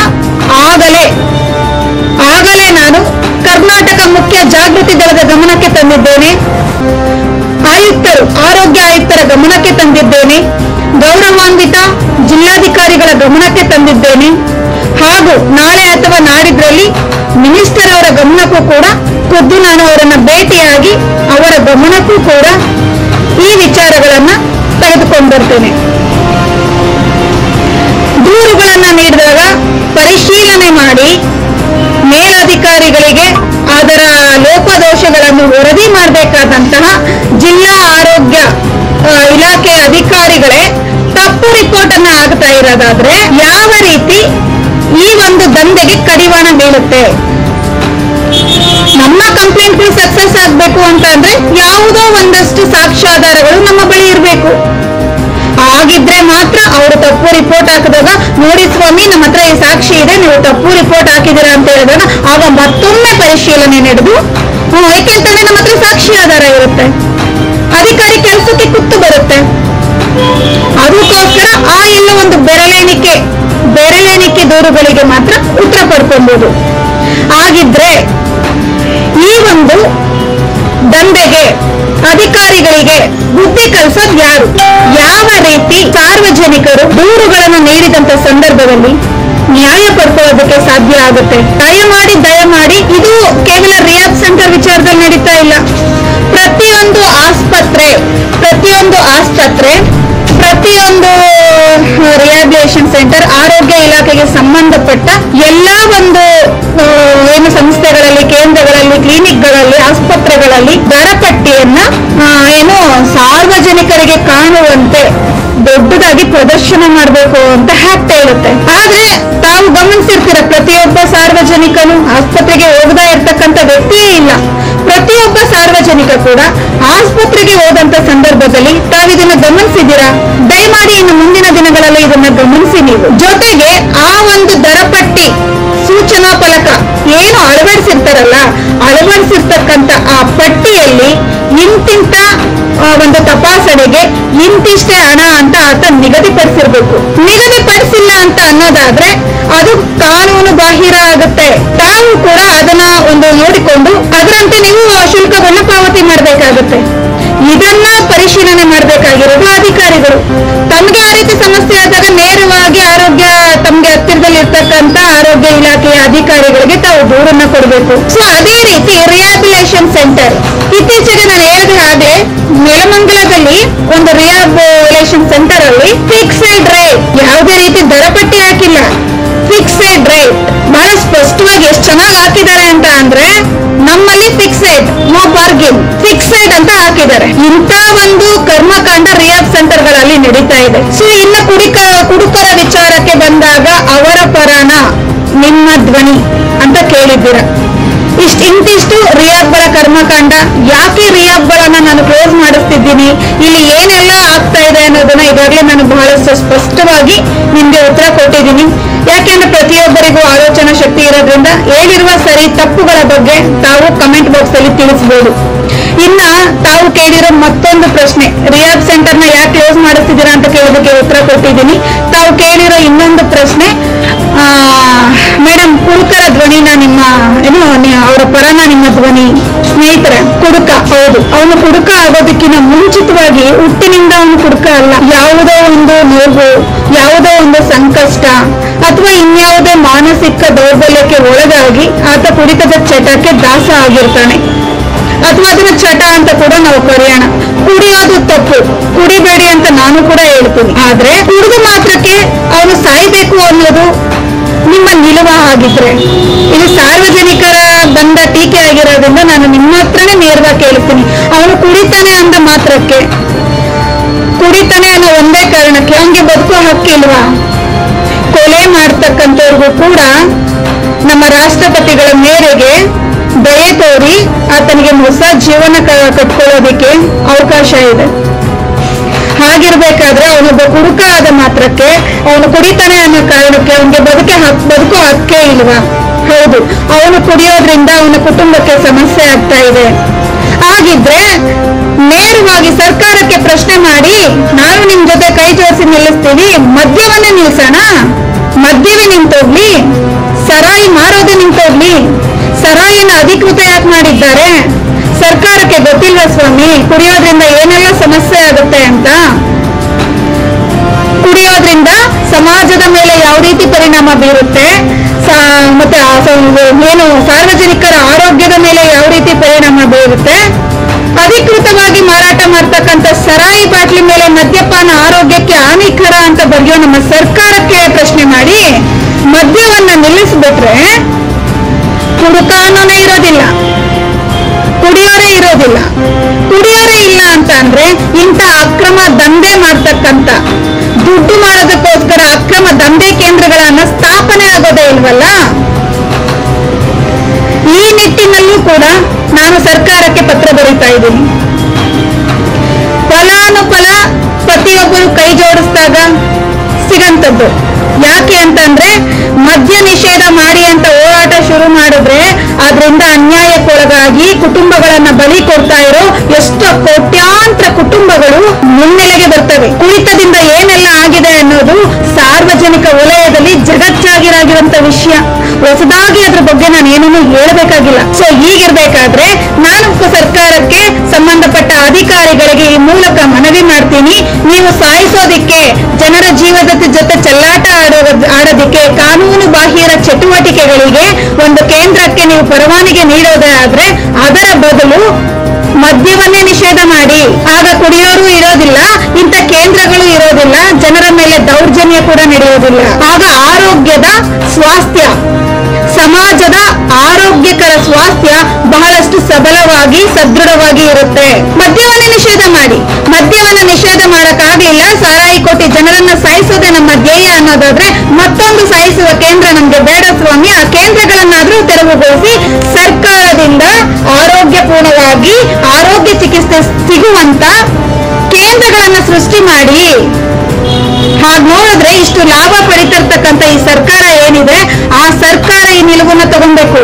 ಆಗಲೇ ನಾನು ಕರ್ನಾಟಕ ಮುಖ್ಯ ಜಾಗೃತಿ ದಳದ ಗಮನಕ್ಕೆ ತಂದಿದ್ದೇನೆ, ಆರೋಗ್ಯ ಆಯುಕ್ತರ ಗಮನಕ್ಕೆ ತಂದಿದ್ದೇನೆ, ಗೌರವಾನ್ವಿತ ಜಿಲ್ಲಾಧಿಕಾರಿಗಳ ಗಮನಕ್ಕೆ ತಂದಿದ್ದೇನೆ. ತಂದಿದ್ದೇನೆ. ಹಾಗೂ ನಾಳೆ ಅಥವಾ ನಾಡಿದ್ರಲ್ಲಿ ಮಿನಿಸ್ಟರ್ ಅವರ ಗಮನಕ್ಕೂ ಕೂಡ ಖುದ್ದು ನಾನು ಅವರನ್ನ ಭೇಟಿಯಾಗಿ ಅವರ ಗಮನಕ್ಕೂ ಕೂಡ ಈ ವಿಚಾರಗಳನ್ನ ತೆಗೆದುಕೊಂಡು ಬರ್ತೇನೆ. ದೂರುಗಳನ್ನ ನೀಡಿದಾಗ ಪರಿಶೀಲನೆ ಮಾಡಿ ಮೇಲಧಿಕಾರಿಗಳಿಗೆ ಅದರ ಲೋಪದೋಷಗಳನ್ನು ವರದಿ ಮಾಡಬೇಕಾದಂತಹ ಜಿಲ್ಲಾ ಆರೋಗ್ಯ ಇಲಾಖೆ ಅಧಿಕಾರಿಗಳೇ ತಪ್ಪು ರಿಪೋರ್ಟ್ ಅನ್ನ ಆಗ್ತಾ ಇರೋದಾದ್ರೆ ಯಾವ ರೀತಿ ಈ ಒಂದು ದಂಧೆಗೆ ಕಡಿವಾಣ ಬೀಳುತ್ತೆ? ನಮ್ಮ ಕಂಪ್ಲೇಂಟ್ಗಳು ಸಕ್ಸಸ್ ಆಗ್ಬೇಕು ಅಂತ ಅಂದ್ರೆ ಯಾವುದೋ ಒಂದಷ್ಟು ಸಾಕ್ಷ್ಯಾಧಾರಗಳು ನಮ್ಮ ಬಳಿ ಇರಬೇಕು. ಆಗಿದ್ರೆ ಮಾತ್ರ ಅವರು ತಪ್ಪು ರಿಪೋರ್ಟ್ ಹಾಕಿದಾಗ ನೋಡಿ ಸ್ವಾಮಿ ನಮ್ಮ ಹತ್ರ ಈ ಸಾಕ್ಷಿ ಇದೆ, ನೀವು ತಪ್ಪು ರಿಪೋರ್ಟ್ ಹಾಕಿದ್ದೀರಾ ಅಂತ ಹೇಳಿದಾಗ ಆಗ ಮತ್ತೊಮ್ಮೆ ಪರಿಶೀಲನೆ ನಡೆದು ಏಕೆಂತಂದ್ರೆ ನಮ್ಮ ಹತ್ರ ಸಾಕ್ಷಿ ಆಧಾರ ಇರುತ್ತೆ, ಅಧಿಕಾರಿ ಕೆಲಸಕ್ಕೆ ಕುತ್ತು ಬರುತ್ತೆ. ಅದಕ್ಕೋಸ್ಕರ ಆ ಎಲ್ಲ ಒಂದು ಬೆರಳೆಣಿಕೆ ದೂರುಗಳಿಗೆ ಮಾತ್ರ ಉತ್ತರ ಪಡ್ಕೊಬಹುದು. ಆಗಿದ್ರೆ ಈ ಒಂದು ದಂಧೆಗೆ ಅಧಿಕಾರಿಗಳಿಗೆ ಬುದ್ಧಿ ಕಲಿಸೋದು ಯಾರು? ಯಾವ ರೀತಿ ಸಾರ್ವಜನಿಕರು ದೂರುಗಳನ್ನು ನೀಡಿದಂತ ಸಂದರ್ಭದಲ್ಲಿ ನ್ಯಾಯ ಪಡ್ಕೊಳ್ಳೋದಕ್ಕೆ ಸಾಧ್ಯ ಆಗುತ್ತೆ? ದಯಮಾಡಿ ಇದು ಕೇವಲ ರಿಯಾಬ್ ಸೆಂಟರ್ ವಿಚಾರದಲ್ಲಿ ನಡೀತಾ ಇಲ್ಲ. ಪ್ರತಿಯೊಂದು ಆಸ್ಪತ್ರೆ ಪ್ರತಿಯೊಂದು ರಿಹಾಬಿಲಿಟೇಷನ್ ಸೆಂಟರ್ ಆರೋಗ್ಯ ಇಲಾಖೆಗೆ ಸಂಬಂಧಪಟ್ಟ ಎಲ್ಲಾ ಒಂದು ಏನು ಸಂಸ್ಥೆಗಳಲ್ಲಿ, ಕೇಂದ್ರಗಳಲ್ಲಿ, ಕ್ಲಿನಿಕ್ಗಳಲ್ಲಿ, ಆಸ್ಪತ್ರೆಗಳಲ್ಲಿ ದರಪಟ್ಟಿಯನ್ನ ಏನು ಸಾರ್ವಜನಿಕರಿಗೆ ಕಾಣುವಂತೆ ದೊಡ್ಡದಾಗಿ ಪ್ರದರ್ಶನ ಮಾಡಬೇಕು ಅಂತ ಹ್ಯಾಕ್ಟ್ ಹೇಳುತ್ತೆ. ಆದ್ರೆ ತಾವು ಗಮನಿಸಿರ್ತೀರ, ಪ್ರತಿಯೊಬ್ಬ ಸಾರ್ವಜನಿಕನು ಆಸ್ಪತ್ರೆಗೆ ಹೋಗದ ಇರ್ತಕ್ಕಂಥ ವ್ಯಕ್ತಿಯೇ ಇಲ್ಲ. ಪ್ರತಿಯೊಬ್ಬ ಸಾರ್ವಜನಿಕ ಕೂಡ ಆಸ್ಪತ್ರೆಗೆ ಹೋದಂತ ಸಂದರ್ಭದಲ್ಲಿ ತಾವಿದನ್ನ ಗಮನಿಸಿದ್ದೀರಾ? ದಯಮಾಡಿ ಇನ್ನು ಮುಂದಿನ ದಿನಗಳಲ್ಲಿ ಇದನ್ನ ಗಮನಿಸಿ ನೀವು. ಜೊತೆಗೆ ಆ ಒಂದು ದರಪಟ್ಟಿ ಸೂಚನಾ ಫಲಕ ಏನು ಅಳವಡಿಸಿರ್ತಕ್ಕಂಥ ಆ ಪಟ್ಟಿಯಲ್ಲಿ ಇಂತಿಂತ ಒಂದು ತಪಾಸಣೆಗೆ ಇಂತಿಷ್ಟೇ ಹಣ ಅಂತ ಆತ ನಿಗದಿಪಡಿಸಿರ್ಬೇಕು. ನಿಗದಿಪಡಿಸಿಲ್ಲ ಅಂತ ಅನ್ನೋದಾದ್ರೆ ಅದು ಕಾನೂನು ಬಾಹಿರ ಆಗುತ್ತೆ. ತಾವು ಕೂಡ ಅದನ್ನ ಒಂದು ನೋಡಿಕೊಂಡು ಅದರಂತೆ ನೀವು ಶುಲ್ಕವನ್ನು ಪಾವತಿ ಮಾಡಬೇಕಾಗುತ್ತೆ. ಇದನ್ನ ಪರಿಶೀಲನೆ ಮಾಡಬೇಕಾಗಿರೋದು ಅಧಿಕಾರಿಗಳು. ತಮಗೆ ಆ ರೀತಿ ಸಮಸ್ಯೆ ಆದಾಗ ನೇರವಾಗಿ ತಮಗೆ ಹತ್ತಿರದಲ್ಲಿ ಇರ್ತಕ್ಕಂಥ ಆರೋಗ್ಯ ಇಲಾಖೆಯ ಅಧಿಕಾರಿಗಳಿಗೆ ತಾವು ದೂರನ್ನ ಕೊಡಬೇಕು. ಸೊ ಅದೇ ರೀತಿ ರಿಹಾಬಿಲಿಟೇಷನ್ ಸೆಂಟರ್ ಇತ್ತೀಚೆಗೆ ನಾನು ಹೇಳಿದ ಹಾಗೆ ನೆಲಮಂಗಲದಲ್ಲಿ ಒಂದು ರಿಹಾಬಿಲಿಟೇಷನ್ ಸೆಂಟರ್ ಅಲ್ಲಿ ಫಿಕ್ಸೆಡ್ ರೇಟ್, ಯಾವುದೇ ರೀತಿ ದರಪಟ್ಟಿ ಹಾಕಿಲ್ಲ, ಫಿಕ್ಸೆಡ್ ರೇಟ್ ಬಹಳ ಸ್ಪಷ್ಟವಾಗಿ ಎಷ್ಟು ಚೆನ್ನಾಗಿ ಹಾಕಿದ್ದಾರೆ ಅಂತ ಅಂದ್ರೆ ನಮ್ಮಲ್ಲಿ ಫಿಕ್ಸೆಡ್, ನೋ ಬಾರ್ಗಿನ್, ಫಿಕ್ಸೆಡ್ ಅಂತ ಹಾಕಿದ್ದಾರೆ. ಇಂಥ ಒಂದು ಕರ್ಮಕಾಂಡ ರಿಹಾಬ್ ಸೆಂಟರ್ ಗಳಲ್ಲಿ ನಡೀತಾ ಇದೆ. ಸೊ ಇನ್ನು ಕುಡುಕರ ವಿಚಾರಕ್ಕೆ ಬಂದಾಗ ಅವರ ಪರನ ನಿಮ್ಮ ಧ್ವನಿ ಅಂತ ಕೇಳಿದ್ದೀರ. ಇಂತಿಷ್ಟು ರಿಹಾಬ್ಗಳ ಕರ್ಮಕಾಂಡ. ಯಾಕೆ ರಿಹಾಬ್ಗಳನ್ನ ನಾನು ಕ್ಲೋಸ್ ಮಾಡಿಸ್ತಿದ್ದೀನಿ, ಇಲ್ಲಿ ಏನೆಲ್ಲ ಆಗ್ತಾ ಇದೆ ಅನ್ನೋದನ್ನ ಈಗಾಗಲೇ ನಾನು ಬಹಳಷ್ಟು ಸ್ಪಷ್ಟವಾಗಿ ನಿಮ್ಗೆ ಉತ್ತರ ಕೊಟ್ಟಿದ್ದೀನಿ. ಯಾಕೆಂದ್ರೆ ಪ್ರತಿಯೊಬ್ಬರಿಗೂ ಆಲೋಚನಾ ಶಕ್ತಿ ಇರೋದ್ರಿಂದ ಹೇಳಿರುವ ಸರಿ ತಪ್ಪುಗಳ ಬಗ್ಗೆ ತಾವು ಕಮೆಂಟ್ ಬಾಕ್ಸ್ ಅಲ್ಲಿ ತಿಳಿಸಬಹುದು. ಇನ್ನ ತಾವು ಕೇಳಿರೋ ಮತ್ತೊಂದು ಪ್ರಶ್ನೆ, ರಿಹಾಬ್ ಸೆಂಟರ್ನ ಯಾಕೆ ಕ್ಲೋಸ್ ಮಾಡಿಸ್ತಿದ್ದೀರಾ ಅಂತ ಕೇಳೋದಕ್ಕೆ ಉತ್ತರ ಕೊಟ್ಟಿದ್ದೀನಿ. ತಾವು ಕೇಳಿರೋ ಇನ್ನೊಂದು ಪ್ರಶ್ನೆ, ಮೇಡಮ್ ಕುಡುಕರ ಧ್ವನಿನ ನಿಮ್ಮ ಅವರ ಪರನ ನಿಮ್ಮ ಧ್ವನಿ. ಸ್ನೇಹಿತರ, ಕುಡುಕ ಹೌದು, ಅವನು ಕುಡುಕ ಆಗೋದಕ್ಕಿಂತ ಮುಂಚಿತವಾಗಿ ಹುಟ್ಟಿನಿಂದ ಅವನು ಕುಡುಕ ಅಲ್ಲ. ಯಾವುದೋ ಒಂದು ನೋವು, ಯಾವುದೋ ಒಂದು ಸಂಕಷ್ಟ ಅಥವಾ ಇನ್ಯಾವುದೇ ಮಾನಸಿಕ ದೌರ್ಬಲ್ಯಕ್ಕೆ ಒಳಗಾಗಿ ಆತ ಕುಡಿತದ ಚಟಕ್ಕೆ ದಾಸ ಆಗಿರ್ತಾನೆ. ಅಥವಾ ಅದನ್ನ ಚಟ ಅಂತ ಕೂಡ ನಾವು ಕರೆಯೋಣ. ಕುಡಿಯೋದು ತಪ್ಪು, ಕುಡಿಬೇಡಿ ಅಂತ ನಾನು ಕೂಡ ಹೇಳ್ತೀನಿ. ಆದ್ರೆ ಕುಡಿದು ಮಾತ್ರಕ್ಕೆ ಅವನು ಸಾಯ್ಬೇಕು ಅನ್ನೋದು ನಿಮ್ಮ ನಿಲುವ ಆಗಿದ್ರೆ, ಇದು ಸಾರ್ವಜನಿಕರ ಬಂದ ಟೀಕೆ ಆಗಿರೋದ್ರಿಂದ ನಾನು ನಿಮ್ಮ ಹತ್ರನೇ ನೇರವಾಗಿ ಕೇಳ್ತೀನಿ. ಅವನು ಕುಡಿತಾನೆ ಅಂದ ಮಾತ್ರಕ್ಕೆ, ಕುಡಿತಾನೆ ಅನ್ನೋ ಒಂದೇ ಕಾರಣಕ್ಕೆ ಅವನಿಗೆ ಬದುಕೋ ಹಕ್ಕಿಲ್ವಾ? ಕೊಲೆ ಮಾಡ್ತಕ್ಕಂಥವ್ರಿಗೂ ಕೂಡ ನಮ್ಮ ರಾಷ್ಟ್ರಪತಿಗಳ ಮೇರೆಗೆ ದಯೆ ತೋರಿ ಆತನಿಗೆ ಹೊಸ ಜೀವನ ಕಟ್ಕೊಳ್ಳೋದಿಕ್ಕೆ ಅವಕಾಶ ಇದೆ. ಹಾಗಿರ್ಬೇಕಾದ್ರೆ ಅವನೊಬ್ಬ ಕುಡುಕ ಆದ ಮಾತ್ರಕ್ಕೆ, ಅವನು ಕುಡಿತಾನೆ ಅನ್ನೋ ಕಾರಣಕ್ಕೆ ಅವನಿಗೆ ಬದುಕೋ ಹಕ್ಕೇ ಇಲ್ವಾ? ಹೌದು, ಅವನು ಕುಡಿಯೋದ್ರಿಂದ ಅವನ ಕುಟುಂಬಕ್ಕೆ ಸಮಸ್ಯೆ ಆಗ್ತಾ ಇದೆ. ಹಾಗಿದ್ರೆ ನೇರವಾಗಿ ಸರ್ಕಾರಕ್ಕೆ ಪ್ರಶ್ನೆ ಮಾಡಿ, ನಾವು ನಿಮ್ ಜೊತೆ ಕೈ ಜೋಡಿಸಿ ನಿಲ್ಲಿಸ್ತೀವಿ, ಮದ್ಯವನ್ನೇ ನಿಲ್ಸೋಣ, ಮದ್ಯವೇ ನಿಂತೋಗ್ಲಿ, ಸರಾಯಿ ಮಾರೋದೇ ನಿಂತೋಗ್ಲಿ. ಸರಾಯಿನ ಅಧಿಕೃತ ಯಾಕೆ ಮಾಡಿದ್ದಾರೆ? ಸರ್ಕಾರಕ್ಕೆ ಗೊತ್ತಿಲ್ವಾ ಸ್ವಾಮಿ ಕುಡಿಯೋದ್ರಿಂದ ಏನೆಲ್ಲ ಸಮಸ್ಯೆ ಆಗುತ್ತೆ ಅಂತ? ಕುಡಿಯೋದ್ರಿಂದ ಸಮಾಜದ ಮೇಲೆ ಯಾವ ರೀತಿ ಪರಿಣಾಮ ಬೀರುತ್ತೆ, ಮತ್ತೆ ಏನು ಸಾರ್ವಜನಿಕರ ಆರೋಗ್ಯದ ಮೇಲೆ ಯಾವ ರೀತಿ ಪರಿಣಾಮ ಬೀರುತ್ತೆ, ಅಧಿಕೃತವಾಗಿ ಮಾರಾಟ ಮಾಡ್ತಕ್ಕಂಥ ಸರಾಯಿ ಬಾಟ್ಲಿ ಮೇಲೆ ಮದ್ಯಪಾನ ಆರೋಗ್ಯಕ್ಕೆ ಹಾನಿಕರ ಅಂತ ಬರೆಯೋ ನಮ್ಮ ಸರ್ಕಾರಕ್ಕೆ ಪ್ರಶ್ನೆ ಮಾಡಿ ಮದ್ಯವನ್ನ ನಿಲ್ಲಿಸ್ಬಿಟ್ರೆ ಕುಡುಕಾನೂನೇ ಇರೋದಿಲ್ಲ, ಕುಡಿಯೋರೇ ಇರೋದಿಲ್ಲ. ಕುಡಿಯೋರೇ ಇಲ್ಲ ಅಂತ ಅಂದ್ರೆ ಇಂಥ ಅಕ್ರಮ ದಂಧೆ ಮಾಡ್ತಕ್ಕಂಥ, ದುಡ್ಡು ಮಾಡೋದಕ್ಕೋಸ್ಕರ ಅಕ್ರಮ ದಂಧೆ ಕೇಂದ್ರಗಳನ್ನ ಸ್ಥಾಪನೆ ಆಗೋದೇ ಇಲ್ವಲ್ಲ. ಈ ನಿಟ್ಟಿನಲ್ಲೂ ಕೂಡ ನಾನು ಸರ್ಕಾರಕ್ಕೆ ಪತ್ರ ಬರೀತಾ ಇದ್ದೀನಿ. ಫಲಾನುಫಲ ಪ್ರತಿಯೊಬ್ಬರು ಕೈ ಜೋಡಿಸಿದಾಗ ಸಿಗಂತದ್ದು. ಯಾಕೆ ಅಂತಂದ್ರೆ ಮದ್ಯ ನಿಷೇಧ ಮಾಡಿ ಅಂತ ಹೋರಾಟ ಶುರು ಮಾಡಿದ್ರೆ ಅದರಿಂದ ಅನ್ಯಾಯಕ್ಕೊಳಗಾಗಿ ಕುಟುಂಬಗಳನ್ನ ಬಲಿ ಕೊಡ್ತಾ ಇರೋ ಎಷ್ಟೋ ಕೋಟ್ಯಾಂತರ ಕುಟುಂಬಗಳು ಮುನ್ನೆಲೆಗೆ ಬರ್ತವೆ. ಕುಡಿತದಿಂದ ಏನೆಲ್ಲ ಆಗಿದೆ ಅನ್ನೋದು ಸಾರ್ವಜನಿಕ ವಲಯದಲ್ಲಿ ಜಗಜ್ಜಾಗಿರಾಗಿರುವಂತ ವಿಷಯ. ಹೊಸದಾಗಿ ಅದ್ರ ಬಗ್ಗೆ ನಾನು ಏನನ್ನೂ ಹೇಳಬೇಕಾಗಿಲ್ಲ. ಸೊ ಹೀಗಿರ್ಬೇಕಾದ್ರೆ ನಾನು ಸರ್ಕಾರಕ್ಕೆ ಸಂಬಂಧಪಟ್ಟ ಅಧಿಕಾರಿಗಳಿಗೆ ಈ ಮೂಲಕ ಮನವಿ ಮಾಡ್ತೀನಿ, ನೀವು ಸಾಯಿಸೋದಿಕ್ಕೆ, ಜನರ ಜೀವದ ಜೊತೆ ಚೆಲ್ಲಾಟ ಆಡೋದಿಕ್ಕೆ, ಕಾನೂನು ಬಾಹಿರ ಚಟುವಟಿಕೆಗಳಿಗೆ ಒಂದು ಕೇಂದ್ರಕ್ಕೆ ನೀವು ಪರವಾನಗಿ ನೀಡೋದೇ ಆದ್ರೆ ಅದರ ಬದಲು ಮದ್ಯವನ್ನೇ ನಿಷೇಧ ಮಾಡಿ. ಆಗ ಕುಡಿಯೋರು ಇರೋದಿಲ್ಲ, ಇಂಥ ಕೇಂದ್ರಗಳು ಇರೋದಿಲ್ಲ, ಜನರ ಮೇಲೆ ದೌರ್ಜನ್ಯ ಕೂಡ ನಡೆಯೋದಿಲ್ಲ. ಆಗ ಆರೋಗ್ಯದ ಸ್ವಾಸ್ಥ್ಯ, ಸಮಾಜದ ಆರೋಗ್ಯಕರ ಸ್ವಾಸ್ಥ್ಯ ಬಹಳಷ್ಟು ಸಬಲವಾಗಿ ಸದೃಢವಾಗಿ ಇರುತ್ತೆ. ಮದ್ಯವನ್ನ ನಿಷೇಧ ಮಾಡಿ. ಮದ್ಯವನ್ನ ನಿಷೇಧ ಮಾಡಕ್ಕಾಗ್ಲಿಲ್ಲ, ಸಾರಾಯಿ ಕೊಟ್ಟಿ ಜನರನ್ನ ಸಾಯಿಸೋದೇ ನಮ್ಮ ಧ್ಯೇಯ ಅನ್ನೋದಾದ್ರೆ ಮತ್ತೊಂದು ಸಾಯಿಸುವ ಕೇಂದ್ರ ನಮ್ಗೆ ಬೇಡ ಸ್ವಾಮಿ. ಆ ಕೇಂದ್ರಗಳನ್ನಾದ್ರೂ ತೆರವುಗೊಳಿಸಿ ಸರ್ಕಾರದಿಂದ ಆರೋಗ್ಯಪೂರ್ಣವಾಗಿ ಆರೋಗ್ಯ ಚಿಕಿತ್ಸೆ ಸಿಗುವಂತ ಕೇಂದ್ರಗಳನ್ನ ಸೃಷ್ಟಿ ಮಾಡಿ. ಹಾಗೆ ನೋಡಿದ್ರೆ ಇಷ್ಟು ಲಾಭ ಪಡಿತಿರ್ತಕ್ಕಂಥ ಈ ಸರ್ಕಾರ ಏನಿದೆ, ಆ ಸರ್ಕಾರ ಈ ನಿಲುವನ್ನು ತಗೊಬೇಕು.